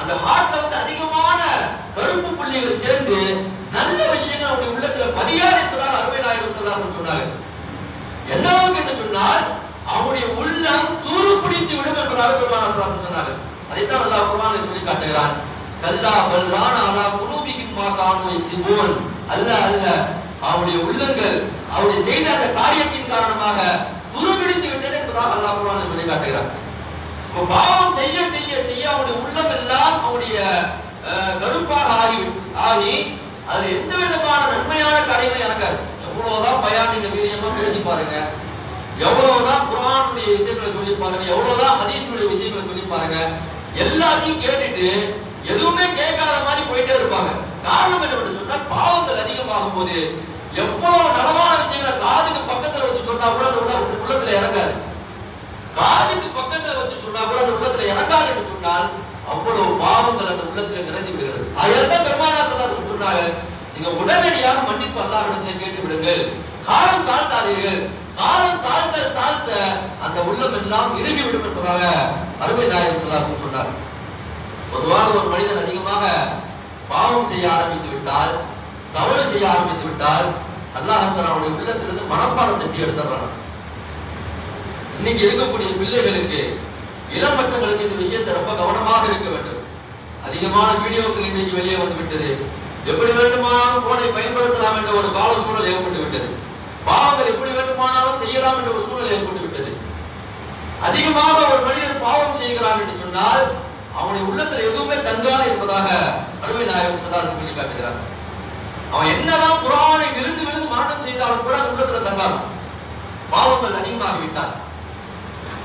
அந்த ஹார்ட்ல வந்து அதிகமான கருப்பு புள்ளிகள் சேர்ந்து நல்ல விஷயங்கள் அவருடைய உள்ளத்துல பதியாது என்பதாக அருமை நாயகம் ஸல்லல்லாஹு அலைஹி வஸல்லம் சொன்னாங்க. எந்த அளவுக்கு என்று சொன்னால் அவருடைய உள்ளம் தூரு பிடித்து விடும் என்பதாக பெருமானார் ஸல்லல்லாஹு அலைஹி வஸல்லம் சொன்னாங்க. அதைத்தான் அல்லாஹ் குர்ஆனில் சொல்லி காட்டுகிறான். கல்லா பல் ரான அலா குலூபிஹிம் மா கானூ யக்ஸிபூன். அல்ல அவருடைய உள்ளங்கள் அவருடைய செய்த அந்த காரியத்தின் காரணமாக துருபிடித்து விட்டது என்பதாக அல்லாஹ் குர்ஆனில் சொல்லி காட்டுகிறான். பாவம் செய்ய செய்ய செய்ய அவருடைய உள்ளம் எல்லாம் அவருடைய கருப்பாக ஆகி அதுல எந்த விதமான நன்மையான கடமை இறங்காது. எவ்வளவுதான் பயான் நீங்க வீரியமா பேசி பாருங்க, எவ்வளவுதான் குர்ஆனுடைய விஷயங்களை சொல்லி பாருங்க, எவ்வளவுதான் ஹதீஸுடைய விஷயங்களை சொல்லி பாருங்க, எல்லாத்தையும் கேட்டுட்டு எதுவுமே கேட்காத மாதிரி போயிட்டே இருப்பாங்க. காரணம் என்ன சொன்னா பாவங்கள் அதிகமாகும் போது எவ்வளவு நலமான விஷயங்களை காதுக்கு பக்கத்துல வச்சு சொன்னா கூட அந்த உள்ளத்துல இறங்காது. காதுக்கு பக்கத்துல வச்சு சொன்னா கூட அந்த உள்ளத்துல இறங்காது என்று சொன்னால் அவ்வளவு பாவங்கள் அந்த உள்ளத்துல நிறைந்து விடுகிறது. அதெல்லாம் பெருமானார் ஸல்லல்லாஹு அலைஹி வஸல்லம் சொன்னாங்க, நீங்க உடனடியாக மன்னிப்பு அல்லாஹ்விடத்தில் கேட்டு விடுங்கள், காலம் தாழ்த்தாதீர்கள். காலம் தாழ்த்த அந்த உள்ளம் எல்லாம் இறுகி விடும் என்பதாக அருமை நாயகம் ஸல்லல்லாஹு அலைஹி வஸல்லம் சொன்னார். பொதுவாக ஒரு மனிதன் அதிகமாக பாவம் செய்ய ஆரம்பித்து விட்டால், தவறு செய்ய ஆரம்பித்து விட்டால் அல்லாஹ் அவனுடைய உள்ளத்திலிருந்து மனப்பாடம் தட்டி எடுத்துறான். இன்னைக்கு இருக்கக்கூடிய பிள்ளைகளுக்கு இளம்பட்டங்களுக்கு இந்த விஷயத்தை ரொம்ப கவனமாக இருக்க வேண்டும். அதிகமான வீடியோக்கள் இன்னைக்கு வெளியே வந்து விட்டது. எப்படி வேண்டுமானாலும் போனை பயன்படுத்தலாம் என்ற ஒரு கால சூழல் ஏற்பட்டு விட்டது. பாவங்கள் எப்படி வேண்டுமானாலும் செய்யலாம் என்ற ஒரு சூழல் ஏற்பட்டு விட்டது. அதிகமாக ஒரு மனிதன் பாவம் செய்கிறான் என்று சொன்னால் அவனுடைய உள்ளத்தில் எதுவுமே தங்காது என்பதாக அருமை நாயகம் ஸல்லல்லாஹு அலைஹி வஸல்லம் சொல்லி காட்டுகிறார். அவன் என்னதான் குர்ஆனை விழுந்து விழுந்து மரணம் செய்தாலும் கூட அந்த உள்ளத்துல தங்காது. பாவங்கள் அதிகமாகிவிட்டார்.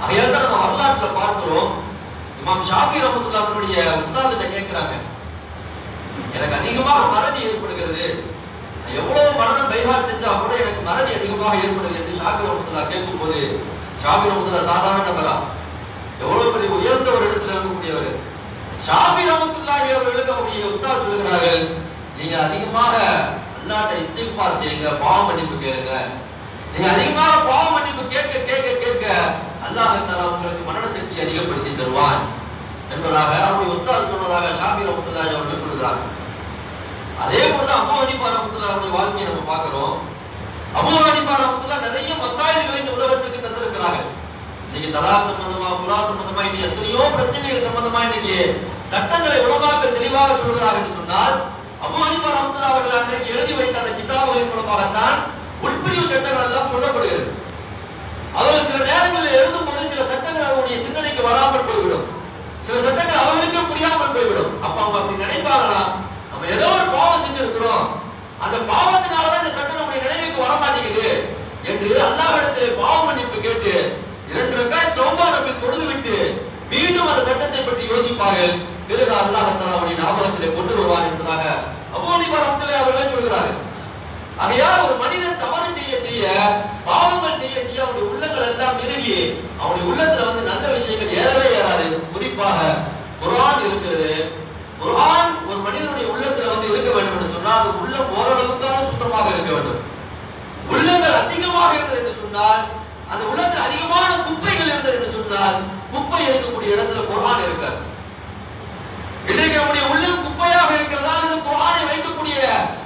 அதையெல்லாம் நம்ம வரலாற்றுல பார்க்கிறோம். இமாம் ஷாஃபி ரஹ்மத்துல்லாஹினுடைய உஸ்தாதிட்ட கேட்கிறாங்க, எனக்கு அதிகமாக மறதி ஏற்படுகிறது, நான் எவ்வளவு மரணம் பைஹாட் செஞ்சா கூட எனக்கு மறதி அதிகமாக ஏற்படுகிறது என்று ஷாஃபி ரஹ்மத்துல்லாஹ் கேட்கும் போது, ஷாஃபி ரஹ்மத்துல்லாஹ் சாதாரண நபரா, எவ்வளவு பெரிய உயர்ந்த ஒரு இடத்துல இருக்கக்கூடியவர். ஷாஃபி ரஹ்மத்துல்லாஹி அவர்களுக்கு அவருடைய உஸ்தாத் சொல்கிறார்கள், நீங்க அதிகமாக அல்லாஹ்ட்ட இஸ்திக்ஃபார் செய்யுங்க, பாவ மன்னிப்பு கேளுங்க. நீங்க அதிகமாக பாவ மன்னிப்பு கேட்க கேட்க கேட்க அல்லாஹ் தஆலா உங்களுக்கு மரண சக்தி அதிகப்படுத்தி தருவான் என்பதாக அவருடைய உஸ்தாத் சொன்னதாக ஷாஃபி ரஹ்மத்துல்லாஹி அவர்கள் சொல்கிறார். அதே போல அபூ ஹனீஃபா ரஹ்மத்துல்லாஹி அவருடைய வாழ்க்கையை நம்ம பார்க்கிறோம். அபூ ஹனீஃபா ரஹ்மத்துல்லாஹி நிறைய மசாயில்களை இந்த உலகத்துக்கு தந்திருக்கிறாங்க. இன்னைக்கு தலாக் சம்பந்தமா, குலா சம்பந்தமா, இன்னைக்கு எத்தனையோ பிரச்சனைகள் சம்பந்தமா இன்னைக்கு சட்டங்களை உலமாக்கள் தெளிவாக சொல்கிறார் என்று சொன்னால் அபூ ஹனீஃபா ரஹ்மத்துல்லாஹி அவர்கள் அன்றைக்கு எழுதி வைத்த அந்த கிதாபுகளின் மூலமாகத்தான் உட்பிரிவு சட்டங்கள் எல்லாம் சொல்லப்படுகிறது. அவர்கள் சில நேரங்களில் எழுதும் போது சில சட்டங்கள் அவருடைய சிந்தனைக்கு வராமல் போய்விடும், சில சட்டங்கள் அவர்களுக்கு புரியாமல் போய்விடும். அப்ப அவங்க அப்படி நினைப்பாங்கன்னா நம்ம ஏதோ ஒரு பாவம் செஞ்சிருக்கிறோம், அந்த பாவத்தினாலதான் இந்த சட்டம் நம்முடைய நினைவுக்கு வரமாட்டேங்குது என்று அல்லாஹ்விடத்திலே பாவ மன்னிப்பு கேட்டு 2 ரக்காத் தௌபா நபில் தொழுது விட்டு மீண்டும் அந்த சட்டத்தை பற்றி யோசிப்பார்கள். பிறகு அல்லாஹ் தஆலா அவருடைய ஞாபகத்திலே கொண்டு வருவார் என்பதாக அபூ ஹனீஃபா ரஹ்மத்துல்லாஹி அவர்கள் சொல்கிறார்கள். ஆகையால் ஒரு மனிதன் தவறு செய்ய செய்ய, பாவங்கள் செய்ய செய்ய அவனுடைய உள்ளங்கள் எல்லாம் இறுகி அவனுடைய உள்ளத்துல வந்து நல்ல விஷயங்கள் ஏறவே ஏறாது. குறிப்பாக குர்ஆன் இருக்கிறது. குர்ஆன் ஒரு மனிதனுடைய உள்ளத்துல வந்து இருக்க வேண்டும் என்று சொன்னால் அது உள்ளம் ஓரளவுக்கான சுத்தமாக இருக்க வேண்டும். உள்ளங்கள் அசிங்கமாக இருந்தது என்று சொன்னால், அந்த உள்ளத்தில் அதிகமான குப்பைகள் இருந்தது என்று சொன்னால், குப்பை இருக்கக்கூடிய இடத்துல குர்ஆன் இருக்காது. இன்றைக்கு நம்முடைய உள்ளம் குப்பையாக இருக்கிறதா அல்லது குர்ஆனை வைக்கக்கூடிய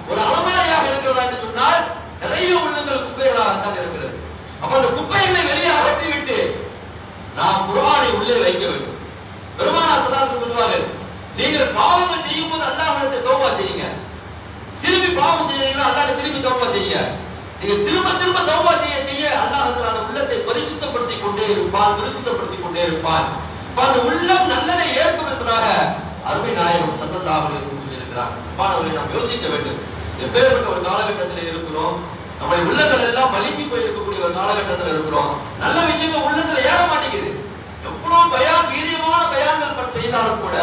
ஒரு அலமாரியாக இருக்கிறதா என்று சொன்னால் நிறைய உள்ளங்கள் குப்பைகளாகத்தான் இருக்கிறது. அப்ப அந்த குப்பைகளை வெளியே அகற்றிவிட்டு நாம் குர்ஆனை உள்ளே வைக்க வேண்டும். பெருமானார் ஸல்லல்லாஹு அலைஹி வஸல்லம் சொல்வார்கள், நீங்கள் பாவங்கள் செய்யும் போது அல்லாஹ்விடத்தில் தௌபா செய்யுங்க. திரும்பி பாவம் செய்யறீங்களா அல்லாஹ்விட திரும்பி தௌபா செய்யுங்க. நீங்க திரும்ப திரும்ப தௌபா செய்ய செய்ய அல்லாஹ் அந்த உள்ளத்தை பரிசுத்தப்படுத்திக் கொண்டே இருப்பான். அந்த உள்ளம் நல்லதை ஏற்கும் என்பதாக அருமை நாயகம் ஸல்லல்லாஹு அலைஹி வஸல்லம் சொல்லியிருக்கிறார். பாடவர்களை நாம் யோசிக்க வேண்டும். எப்பேற்பட்ட ஒரு காலகட்டத்தில் இருக்கிறோம், நம்முடைய உள்ளங்கள் எல்லாம் வலிமை போயிருக்கக்கூடிய ஒரு காலகட்டத்தில் இருக்கிறோம். நல்ல விஷயங்கள் உள்ளத்துல ஏற மாட்டேங்குது. எவ்வளவு பயான், வீரியமான பயான்கள் செய்தாலும் கூட,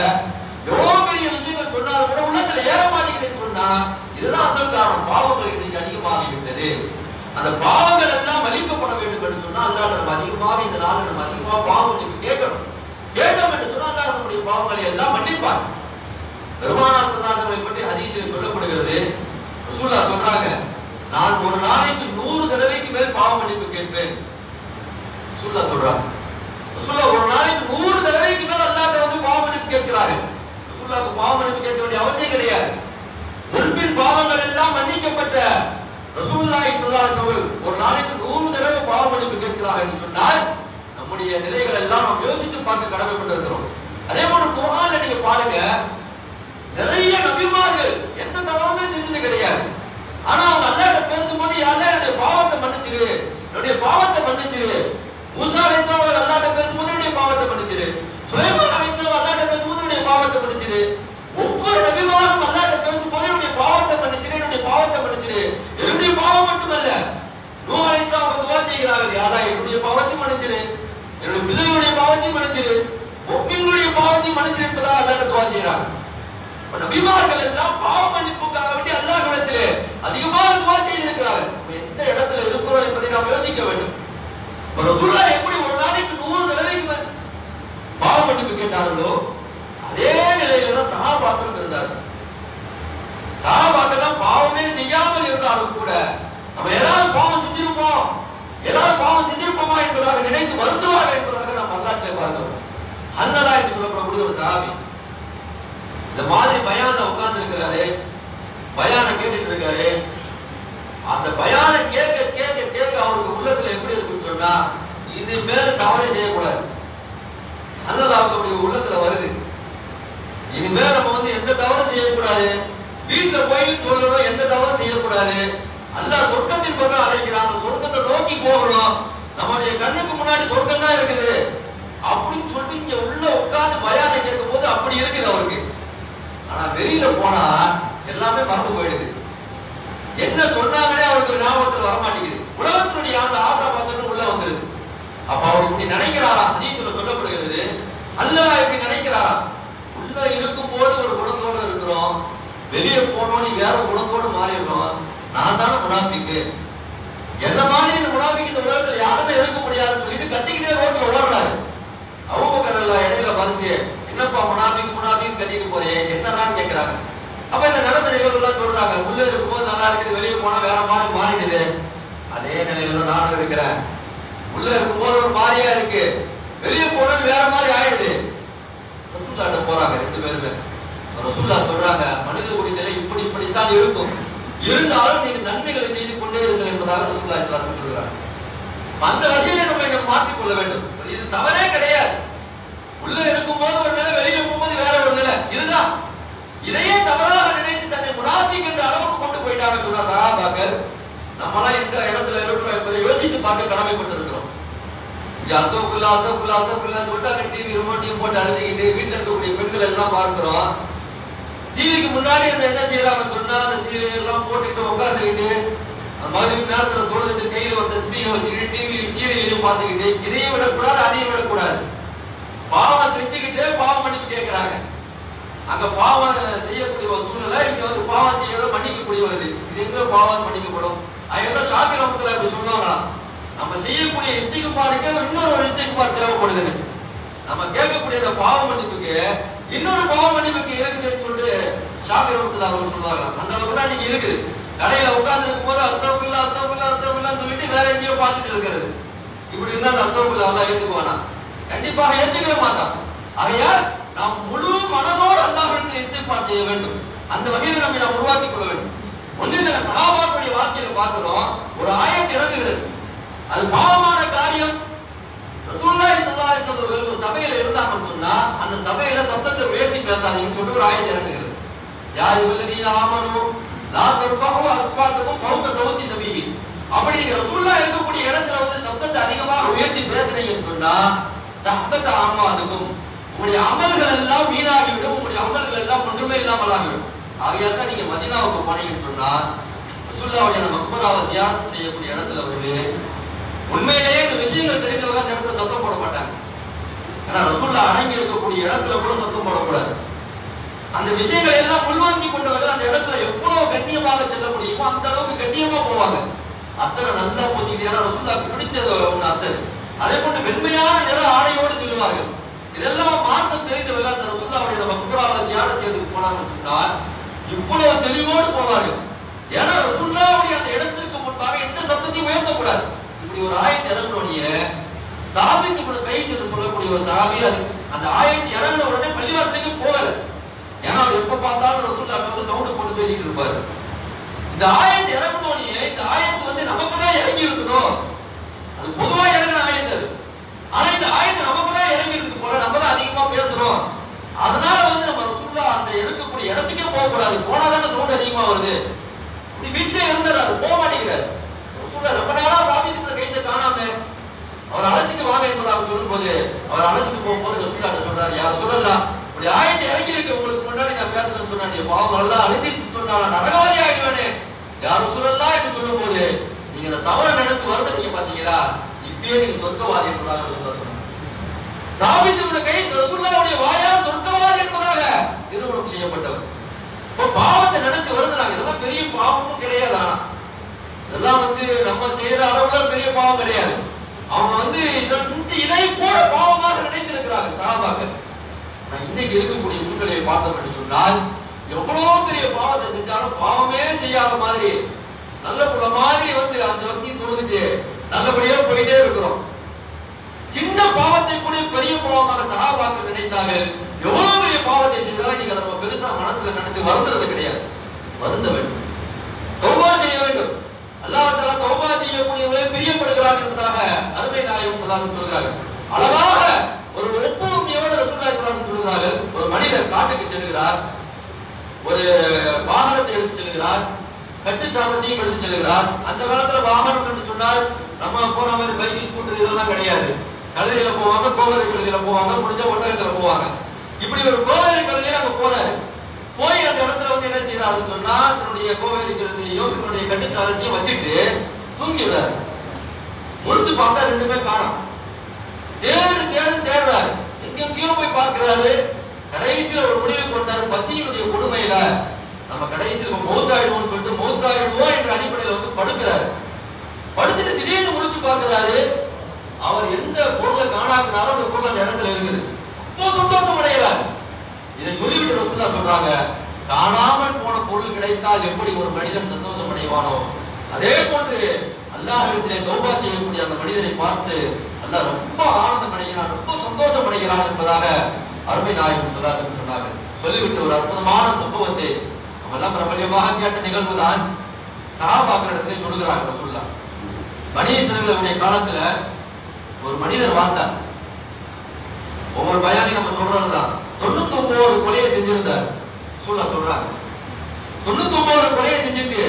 எவ்வளவு பெரிய விஷயங்கள் சொன்னாலும் கூட உள்ளத்துல ஏற மாட்டேங்குதுன்னு சொன்னா இதுதான் அசல் காரணம். பாவங்கள் இன்னைக்கு அதிகமாகிவிட்டது. அந்த பாவங்கள் எல்லாம் அழிக்கப்பட வேண்டும் என்று சொன்னா அல்லாஹ் நம்ம அதிகமாக இந்த நாளில் நம்ம அதிகமாக பாவம் கேட்கணும். கேட்டோம் என்று சொன்னா அல்லாஹ் நம்முடைய பாவங்களை எல்லாம் மன்னிப்பார். பெருமானார் ஸல்லல்லாஹு அலைஹி வஸல்லம் பற்றி ஹதீஸில் சொல்லப்படுகிறது. ரசூலுல்லாஹ் சொல்றாங்க, நான் ஒரு நாளைக்கு 100 தடவைக்கு மேல் பாவ மன்னிப்பு கேட்பேன். ரசூலுல்லாஹ் சொல்றாங்க. ரசூலுல்லாஹ் ஒரு நாளைக்கு 100 ரசூலுல்லாஹி ஸல்லல்லாஹு அலைஹி வஸல்லம் ஒரு நாளைக்கு 100 தடவை பாவ மன்னிப்பு கேட்கிறார்கள் என்று சொன்னால் நம்முடைய நிலைகள் எல்லாம் நாம் யோசித்து பார்க்க கடமைப்பட்டிருக்கிறோம். அதே போல குர்ஆன்ல நீங்க பாருங்க, நிறைய நபிமார்கள் எந்த தவறுமே செஞ்சது கிடையாது. ஆனா அவங்க அல்லாஹ்கிட்ட பேசும்போது யா அல்லாஹ் என்னுடைய பாவத்தை மன்னிச்சிரு, என்னுடைய பாவத்தை மன்னிச்சிரு. மூசா அலைஹிஸ்ஸலாம் அல்லாஹ்கிட்ட பேசும்போது என்னுடைய பாவத்தை மன்னிச்சிரு. சுலைமான் அலைஹிஸ்ஸலாம் அல்லாஹ்கிட்ட பேசும்போது என்னுடைய பாவத்தை மன்னிச்சிரு. ஒவ்வொரு நபிமாரும் அல்லாஹ்கிட்ட பேசும்போது என்னுடைய பாவத்தை மன்னிச்சிரு, என்னுடைய பாவத்தை மன்னிச்சிரு. என்னுடைய பாவம் மட்டுமல்ல, நூஹ் அலைஹிஸ்ஸலாம் துஆ செய்கிறார்கள், யா அல்லாஹ் என்னுடைய பாவத்தை மன்னிச்சிரு, என்னுடைய பிள்ளைகளுடைய பாவத்தை மன்னிச்சிரு, முஃமின்களுடைய பாவத்தை மன்னிச்சிரு என்பதாக அல்லாஹ்கிட்ட துஆ செய்கிறாங்க. நபிமார்கள் எல்லாம் பாவ மன்னிப்புக்காக வேண்டி அல்லாஹ்விடத்திலே அதிகமாக துஆ செய்திருக்கிறார்கள். எந்த இடத்துல இருக்கிறோம் என்பதை நாம் யோசிக்க வேண்டும். ரசூலுல்லாஹ் எப்படி ஒரு நாளைக்கு 100 தடவைக்கு பாவ மன்னிப்பு கேட்டார்களோ அதே நிலையில தான் சஹாபாக்கள் இருந்தார்கள். சஹாபாக்கள் பாவமே செய்யாமல் இருந்தாலும் கூட நம்ம ஏதாவது பாவம் செஞ்சிருப்போம், ஏதாவது பாவம் செஞ்சிருப்போமா என்பதாக நினைத்து வருந்துவார்கள் என்பதாக நாம் வரலாற்றிலே பார்க்கிறோம். ஹல்லலா என்று சொல்லப்படக்கூடிய ஒரு சஹாபி இந்த மாதிரி பயான்ல உட்கார்ந்து இருக்கிறாரு, பயான கேட்டுட்டு இருக்காரு. அந்த பயான கேட்க கேட்க கேட்க அவருக்கு உள்ளத்துல எப்படி இருக்குன்னு சொன்னா, இனிமேல் தவறே செய்யக்கூடாது. அல்லது அவருடைய உள்ளத்துல வருது, இனிமேல் நம்ம எந்த தவறும் செய்யக்கூடாது, வீட்டுல போய் சொல்லணும் எந்த தவறும் செய்யக்கூடாது, அல்லாஹ் சொர்க்கத்தின் பக்கம் அழைக்கிறான், அந்த சொர்க்கத்தை நோக்கி போகணும், நம்முடைய கண்ணுக்கு முன்னாடி சொர்க்கம் தான் இருக்குது அப்படின்னு சொல்லிட்டு இங்க உள்ள உட்கார்ந்து பயான கேட்கும் போது அப்படி இருக்குது அவருக்கு. ஆனா வெளியில போனா எல்லாமே மறந்து போயிடுது. என்ன சொன்னாங்கன்னே அவருக்கு ஞாபகத்துல வரமாட்டேங்குது. உலகத்தினுடைய அந்த ஆசா பாசம் உள்ள வந்துருது. அப்ப அவர் இப்படி நினைக்கிறாரா, ஹதீஸ்ல சொல்லப்படுகிறது, அல்லாஹ் இப்படி நினைக்கிறாரா, உள்ள இருக்கும் போது ஒரு குணத்தோடு இருக்கிறோம், வெளியே போனோம் வேற குணத்தோடு மாறிடுறோம், நான் தானே முனாஃபிக்கு, என்ன மாதிரி இந்த முனாஃபிக்கு இந்த உலகத்துல யாருமே இருக்க முடியாதுன்னு சொல்லிட்டு கத்திக்கிட்டே ரோட்ல ஓடுறாரு. அபூபக்கர் இடையில மறிச்சு, என்னப்பா முனாஃபிக் முனாஃபிக் கத்திட்டு போறே என்னதான் கேட்கிறாங்க. அப்ப இந்த நடந்த நிகழ்வு எல்லாம் சொல்றாங்க, உள்ள இருக்கும்போது நல்லா இருக்குது, வெளியே போனா வேற மாதிரி மாறிடுது. அதே நிலையில தான் நானும் இருக்கிறேன். உள்ள இருக்கும்போது ஒரு மாதிரியா இருக்கு, வெளியே போனது வேற மாதிரி ஆயிடுது. ரசூலுல்லாஹ்ட்ட போறாங்க ரெண்டு பேருமே. ரசூலுல்லாஹ் சொல்றாங்க, மனித குடி நிலை இப்படித்தான் இருக்கும், இருந்தாலும் நீங்க நன்மைகளை செய்து கொண்டே இருங்கள் என்பதாக ரசூலுல்லாஹி ஸல்லல்லாஹு அலைஹி வஸல்லம் சொல்றாங்க. அந்த வகையில நம்ம மாற்றிக் கொள்ள வேண்டும். இது தவறே கிடையாது. உள்ள இருக்கும்போது ஒரு நிலை, வெளியில போகும்போது வேற ஒரு நிலை, இதுதான். இதையே தவறாக நினைத்து தன்னை முனாஃபிக் என்ற அளவுக்கு கொண்டு போயிட்டாங்க சொன்னா சஹாபாக்கள். நம்மளாம் எந்த இடத்துல இருக்கிறோம் என்பதை யோசித்து பார்க்க கடமைப்பட்டு இருக்கிறோம். அசோக்குல்லா அசோக்குல்லா அசோக்குல்லா சொல்லிட்டு டிவி ரிமோட்டையும் போட்டு அழுதுகிட்டு வீட்டில் இருக்கக்கூடிய பெண்கள் எல்லாம் பார்க்கிறோம். டிவிக்கு முன்னாடி அந்த என்ன செய்யறாங்கன்னு சொன்னா அந்த சீரியல் எல்லாம் போட்டுக்கிட்டு உட்காந்துக்கிட்டு மகிழ்ச்சி நேரத்தில் தொழுதுட்டு கையில ஒரு தஸ்பீகை வச்சுக்கிட்டு டிவியில சீரியலையும் பார்த்துக்கிட்டு இதையும் விடக்கூடாது அதையும் விடக்கூடாது, பாவம் செஞ்சுக்கிட்டே பாவம் மன்னிப்பு கேட்கிறாங்க. அங்க பாவம் செய்யக்கூடிய ஒரு சூழ்நிலை, இங்க பாவம் செய்யறத மன்னிக்கக்கூடிய வருது. இது எங்க பாவம் மன்னிக்கப்படும்? அதெல்லாம் ஷாஃபி ரஹ்மத்துல்லாஹி அப்படி சொல்லுவாங்களாம், நம்ம செய்யக்கூடிய இஸ்திக்பாருக்கு இன்னொரு இஸ்திக்பார் தேவைப்படுது. நம்ம கேட்கக்கூடிய அந்த பாவ மன்னிப்புக்கு இன்னொரு பாவ மன்னிப்புக்கு இருக்குதுன்னு சொல்லிட்டு ஷாஃபி ரஹ்மத்துல்லாஹி அவர்கள் சொல்லுவாங்களாம். அந்த அளவுக்கு தான் நீங்க இருக்குது. கடையில உட்கார்ந்து இருக்கும் போது அஸ்தக்ஃபிருல்லாஹ் அஸ்தக்ஃபிருல்லாஹ் அஸ்தக்ஃபிருல்லாஹ் சொல்லிட்டு வேற எங்கேயோ பார்த்துட்டு இருக்கிறது. இப்படி இருந்தா அந்த அஸ்தக்ஃபிருல்லாஹ் அல்லாஹ் ஏத்துக்குவானா? கண்டிப்பாக ஏத்துக்கவே மாட்டான். ஆகையால் நாம் முழு மனதோடு அல்லாஹ்விடத்தில் இஸ்திக்பார் செய்ய வேண்டும். அந்த வகையில் நம்ம உருவாக்கிக் கொள்ள வேண்டும். ஒன்றில் சஹாபாக்களுடைய வாழ்க்கையில பார்க்கிறோம், ஒரு ஆயத் இறங்குகிறது. அது பாவமான காரியம். ரசூலுல்லாஹி ஸல்லல்லாஹு அலைஹி வஸல்லம் ஒரு சபையில இருந்தாங்கன்னு சொன்னா அந்த சபையில சத்தத்தை உயர்த்தி பேசாதீங்கன்னு சொல்லிட்டு ஒரு ஆயத் இறங்குகிறது. யா அய்யுஹல்லதீன ஆமனூ லா தர்ஃபஉ அஸ்வாத்தகும் ஃபௌக ஸௌத்தி நபியி. அப்படி ரசூலுல்லாஹ் இருக்கக்கூடிய இடத்துல சத்தத்தை அதிகமாக உயர்த்தி பேசுறீங்கன்னு சொன்னா தஹ்பத அமாலுக்கும், உங்களுடைய அமல்கள் எல்லாம் வீணாகிவிடும், உங்களுடைய அமல்கள் எல்லாம் ஒன்றுமே இல்லாமல் ஆகிவிடும். ஆகையால் தான் நீங்க மதீனாவுக்கு போனீங்கன்னு சொன்னா ரசூலுல்லாஹ்வுடைய அந்த மக்பராவை தியானம் செய்யக்கூடிய இடத்துல உண்மையிலேயே இந்த விஷயங்கள் தெரிந்தவங்க அந்த இடத்துல சத்தம் போட மாட்டாங்க. ஆனா ரசூலுல்லாஹ் அடங்கி இருக்கக்கூடிய இடத்துல கூட சத்தம் போடக்கூடாது. அந்த விஷயங்களை எல்லாம் உள்வாங்கி கொண்டவர்கள் அந்த இடத்துல எவ்வளவு கண்ணியமாக செல்ல முடியுமோ அந்த அளவுக்கு கண்ணியமா போவாங்க. அத்தனை நல்லா போச்சுக்கிட்டு, ஏன்னா ரசூலுல்லாஹ்க்கு பிடிச்சது ஒண்ணு அத்தனை. அதே போன்று வெண்மையான நிற ஆடையோடு செல்வார்கள். இதெல்லாம் மார்க்கம் தெரிந்தவர்கள் அந்த ரசூலுல்லாஹ்வுடைய மக்பராவை தியானம் செய்யறதுக்கு போனாங்கன்னு சொன்னால் இவ்வளவு தெளிவோடு போவார்கள். ஏன்னா ரசூலுல்லாஹ்வுடைய அந்த இடத்திற்கு முன்பாக எந்த சத்தத்தையும் உயர்த்தக்கூடாது. இப்படி ஒரு ஆயத்து இறங்கினோடைய சாபித்து கூட கை சென்று சொல்லக்கூடிய ஒரு சாபி அந்த ஆயத்து இறங்கின உடனே பள்ளிவாசலுக்கு போகல. ஏன்னா அவர் எப்ப பார்த்தாலும் ரசூலுல்லாஹ் சவுண்ட் போட்டு பேசிட்டு இருப்பாரு. இந்த ஆயத்து இறங்கினோடைய இந்த ஆயத்து இறங்கி இருக்கணும். அது பொதுவா இறங்கின ஆயத்து. ஆனா இந்த ஆயத்து நமக்கு தான் இறங்கி இருக்கு போல, நம்ம தான் அதிகமா பேசுறோம். அதனால வந்து நம்ம ரசூலுல்லாஹ் அந்த இருக்கக்கூடிய இடத்துக்கே போக கூடாது. போனா தானே சவுண்ட் அதிகமா வருது. இப்படி வீட்டிலே இருந்தாரு, போக மாட்டேங்கிறாரு. ரசூலுல்லாஹ் ரொம்ப நாளா ராபித் கைஸை காணாம அவர் அழைச்சிட்டு வாங்க என்பதாக சொல்லும் போது, அவர் அழைச்சிட்டு போகும்போது ரசூலுல்லாஹ் சொல்றாரு, யார் சொல்லலாம் இப்படி ஆயத்து இறங்கி இருக்கு, உங்களுக்கு முன்னாடி நான் பேசுறேன்னு சொன்னேன், பாவம் நல்லா அழுதிச்சு சொன்னால நரகவாதி ஆயிடுவானே யார் சொல்லலாம் என்று சொல்லும் போது, நீங்க இந்த தவற நினைச்சு வருதுங்க பாத்தீங்களா, இப்பயே நீங்க சொர்க்கவாதி என்பதாக சொல்றாரு. தாவீது இப்னு கைஸ் ரசூலுல்லாஹ்வுடைய வாயால் சொர்க்கவாதி என்பதாக நிரூபணம் செய்யப்பட்டவர். இப்ப பாவத்தை நினைச்சு வருதுறாங்க. இதெல்லாம் பெரிய பாவமும் கிடையாது. ஆனா இதெல்லாம் வந்து நம்ம செய்யற அளவுல பெரிய பாவம் கிடையாது. அவங்க வந்து இதை கூட பாவமாக நினைத்திருக்கிறாங்க சஹாபாக்கள். நான் இன்னைக்கு இருக்கக்கூடிய சூழ்நிலையை பார்த்தோம் என்று சொன்னால், எவ்வளவு பெரிய பாவத்தை செஞ்சாலும் பாவமே செய்யாத மாதிரி நல்ல புள்ள மாதிரி வந்து அந்த வரைக்கும் தொழுதுட்டு நல்லபடியா போயிட்டே இருக்கிறோம். சின்ன பாவத்தை கூட பெரிய பாவமாக சஹாபாக்கள் நினைத்தார்கள். எவ்வளவு பெரிய பாவத்தை செய்தாலும் நீங்க அதை பெருசா மனசுல நினைச்சு வருந்துறது கிடையாது. வருந்த வேண்டும், தௌபா செய்ய வேண்டும். அல்லாஹ் தஆலா தௌபா செய்யக்கூடியவர்களை பிரியப்படுகிறார் என்பதாக அருமை நாயகம் ஸல்லல்லாஹு அலைஹி வஸல்லம் சொல்கிறார்கள். அழகாக ஒரு ஒப்புமையோட ரசூலுல்லாஹி ஸல்லல்லாஹு அலைஹி வஸல்லம் சொல்கிறார்கள். ஒரு மனிதர் காட்டுக்கு செல்கிறார், ஒரு வாகனத்தை எடுத்து செல்கிறார், கட்டுச்சாதத்தையும் எடுத்து செல்கிறார். அந்த காலத்துல வாகனம் என்று சொன்னால் நம்ம போற மாதிரி பைக் ஸ்கூட்டர் இதெல்லாம் கிடையாது. கழுதையில போவாங்க, கோவேரி கழுதையில போவாங்க, முடிஞ்ச ஒட்டகத்துல போவாங்க. இப்படி ஒரு கோவேரி கழுதையில அங்க போறாரு. போய் அந்த இடத்துல வந்து என்ன செய்யறாருன்னு சொன்னா, தன்னுடைய கோவேரி கழுதையோ தன்னுடைய கட்டுச்சாதத்தையும் வச்சுட்டு தூங்கிடுறாரு. முடிச்சு பார்த்தா ரெண்டுமே காணும். தேடுறாரு, எங்கெங்கயோ போய் பார்க்கிறாரு. கடைசியில ஒரு முடிவு கொண்டாரு, பசியினுடைய கொடுமையில நம்ம கடைசியில மௌத்தாயிடுவோம்னு சொல்லிட்டு மௌத்தாயிடுவோம் என்ற அடிப்படையில வந்து படுக்கிறாரு. படுத்துட்டு திடீர்னு முடிச்சு பார்க்கிறாரு, அவர் எந்த பொருளை காணாக்குனாரோ அந்த பொருள் அந்த இடத்துல இருக்குது. ரொம்ப சந்தோஷம் அடைகிறார். இதை சொல்லிவிட்டு ரசூலுல்லாஹ் சொல்றாங்க, காணாமல் போன பொருள் கிடைத்தால் எப்படி ஒரு மனிதன் சந்தோஷம் அடைவானோ, அதே போன்று அல்லாஹ்விடத்திலே தௌபா செய்யக்கூடிய அந்த மனிதனை பார்த்து அல்லாஹ் ரொம்ப ஆனந்தம் அடைகிறான், ரொம்ப சந்தோஷம் அடைகிறான் என்பதாக அருமை நாயகம் ஸல்லல்லாஹு அலைஹி வஸல்லம் சொன்னாங்க. சொல்லிவிட்டு ஒரு அற்புதமான சம்பவத்தை அவெல்லாம் பிரபல்யமாக கேட்ட நிகழ்வுதான் சஹாபாக்களிடத்திலே சொல்லுகிறாங்க ரசூலுல்லாஹ். பனி இஸ்ரவேலுடைய காலத்துல ஒரு மனிதர் வாழ்ந்தார். ஒவ்வொரு பயானி நம்ம சொல்றதுதான் 99 கொலையை செஞ்சிருந்தார் சொல்றாங்க. 99 கொலையை செஞ்சுட்டு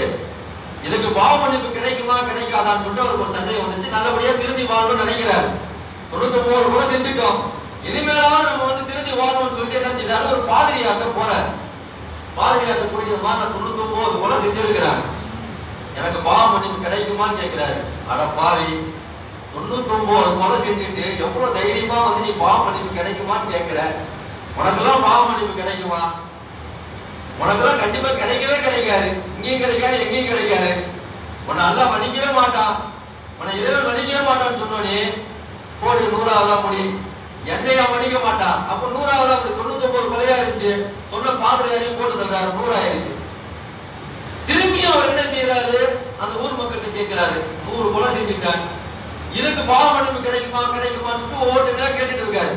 இதுக்கு பாவ மன்னிப்பு கிடைக்குமா கிடைக்காதான்னு சொல்லிட்டு அவருக்கு ஒரு சந்தேகம் வந்துச்சு. நல்லபடியா திருந்தி வாழணும்னு நினைக்கிறார். 99 கொலை செஞ்சுட்டோம், இனிமேலாவது நம்ம வந்து திருந்தி வாழணும்னு சொல்லிட்டு என்ன செய்யறாரு, ஒரு பாதிரியார்ட்ட போறாரு. பாதிரியார்ட்ட போயிட்டு நான் 99 கொலை செஞ்சிருக்கிறாங்க, எனக்கு பாவ மன்னிப்பு கிடைக்குமான்னு கேட்கிறாரு. அட பாவி, 99 கொலை செஞ்சுட்டு எவ்வளவு தைரியமா வந்து நீ பாவ மன்னிப்பு கிடைக்குமான்னு கேட்கிற, உனக்கெல்லாம் பாவ மன்னிப்பு கிடைக்குமா? உனக்கெல்லாம் கண்டிப்பா கிடைக்கவே கிடைக்காது, இங்கேயும் கிடைக்காது எங்கேயும் கிடைக்காது. உன்னை அல்லாஹ் மன்னிக்கவே மாட்டான், உன்னை இறைவன் மன்னிக்கவே மாட்டான்னு சொன்னோனே போடு 100ஆவதா முடி, என்னையா மன்னிக்க மாட்டான். அப்ப 100ஆவதா அப்படி 99 கொலையா இருந்துச்சு, சொன்ன பாதிரியாரையும் போட்டு தர்றாரு, 100 ஆயிடுச்சு. திரும்பி அவர் என்ன செய்யறாரு, அந்த ஊர் மக்கள்கிட்ட கேட்கிறாரு, 100 கொலை செஞ்சுட்டாங்க, இதுக்கு பாவ மன்னிப்பு கிடைக்குமா கிடைக்குமான்னு ஒவ்வொருத்தங்க கேட்டுட்டு இருக்காரு.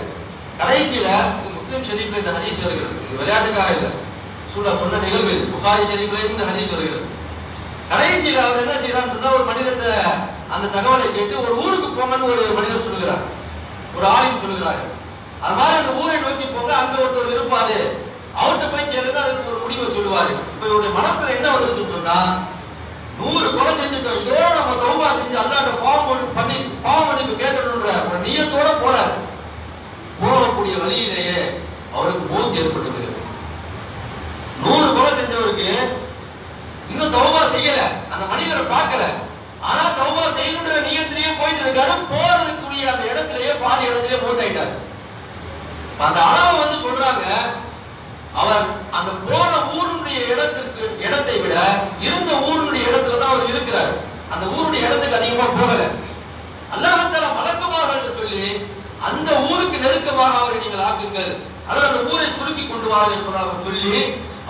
கடைசியில முஸ்லிம் ஷரீஃப்ல இந்த ஹதீஸ் வருகிறது, இது விளையாட்டுக்காக இல்ல, சொன்ன நிகழ்வு, புகாரி ஷரீஃப்ல இந்த ஹதீஸ் வருகிறது. கடைசியில அவர் என்ன செய்யறான்னு சொன்னா, ஒரு மனிதத்தை அந்த தகவலை கேட்டு ஒரு ஊருக்கு போங்கன்னு ஒரு மனிதர் சொல்லுகிறார், ஒரு ஆலிம் சொல்லுகிறாரு. அது மாதிரி அந்த ஊரை நோக்கி போங்க, அங்க ஒருத்தர் இருப்பாரு, அவர்கிட்ட போய் கேளுங்க, அதுக்கு ஒரு முடிவை சொல்லுவாரு. இப்ப இவருடைய மனசுல என்ன வந்துருச்சுன்னு சொன்னா, 100 கொலை செஞ்சுட்டோம், இதோட நம்ம தௌபா செஞ்சு அல்லாஹ்ட்ட பாவ மன்னிப்பு கேட்கணும்ன்ற ஒரு நியத்தோட போறாரு. போகக்கூடிய வழியிலேயே அவருக்கு மௌத் ஏற்பட்டது. 100 கொலை செஞ்சவருக்கு இன்னும் தௌபா செய்யல, அந்த மனிதரை பார்க்கல, ஆனா தௌபா செய்யணுன்ற நியத்திலேயே போயிட்டு இருக்காரு. போறதுக்குரிய அந்த இடத்திலேயே பாதி இடத்திலேயே மௌத் ஆயிட்டாரு. அந்த அளவை வந்து சொல்றாங்க, அவர் அந்த போன ஊருடைய இடத்தை விட இருந்த ஊருடைய இடத்துல தான் அவர் இருக்கிறார். அந்த ஊருடைய இடத்துக்கு அதிகமா போகல. அல்லாஹ் தஆலா மலக்குமார்கள் சொல்லி அந்த ஊருக்கு நெருக்கமாக அவரை நீங்கள் ஆக்குங்கள், அல்லது அந்த ஊரை சுருக்கி கொண்டு வாருங்கள் என்பதாக சொல்லி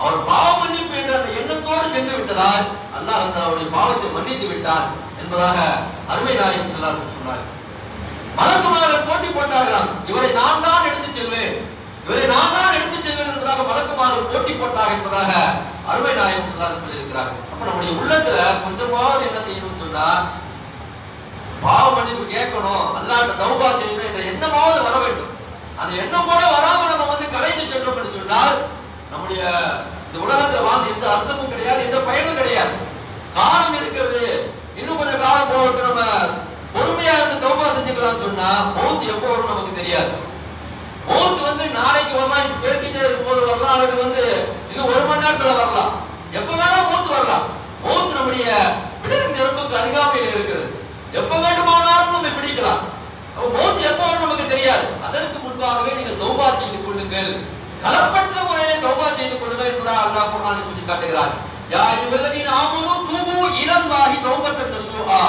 அவர் பாவ மன்னிப்பு என்ற அந்த எண்ணத்தோடு சென்று விட்டதால் அல்லாஹ் அவருடைய பாவத்தை மன்னித்து விட்டான் என்பதாக அருமை நாயகம் ஸல்லல்லாஹு அலைஹி வஸல்லம் சொன்னார். மலக்குமார்கள் போட்டி போட்டார்களாம், இவரை நான் தான் எடுத்து செல்வேன், இவரை நான் தான் எடுத்து செல்வேன் என்பதாக மலக்குமார்கள் போட்டி போட்டார்கள் என்பதாக அருமை நாயகம் ஸல்லல்லாஹு அலைஹி வஸல்லம் சொல்லியிருக்கிறார். அப்ப நம்முடைய உள்ளத்துல கொஞ்சமாவது என்ன செய்யணும்னு சொன்னா, விட்டுட்டோம் என்று சொன்னால் நம்முடைய இந்த உலகத்துல வாழ்ந்து எந்த அர்த்தமும் கிடையாது, எந்த பயனும் கிடையாது. காலம் இருக்கிறது, இன்னும் கொஞ்சம் காலம் போட்டு நம்ம பொறுமையா இருந்து தௌபா செஞ்சுக்கலாம்னு சொன்னா மௌத் எப்போ வரும் நமக்கு தெரியாது. மௌத் நாளைக்கு வரலாம், இப்ப பேசிட்டே இருக்கும்போது வரலாம், அல்லது இன்னும் 1 மணி நேரத்துல வரலாம், எப்ப வேணா மௌத் வரலாம். மௌத் நம்முடைய விடல் நெருப்புக்கு அருகாமையில் இருக்கிறது, எப்ப வேண்டுமானாலும் நம்ம பிடிக்கலாம். மௌத் எப்ப வரும் நமக்கு தெரியாது. அதற்கு முன்பாகவே நீங்கள் தௌபா செய்து கொள்ளுங்கள், களப்பற்ற முறையிலே தௌபா செய்து கொள்ளுங்கள் என்பதாக அல்லாஹ் குர்ஆனில் சொல்லி காட்டுகிறார். யா அய்யுஹல்லதீன ஆமனூ தூபு இலல்லாஹி தௌபத்தன் நஸூஹா.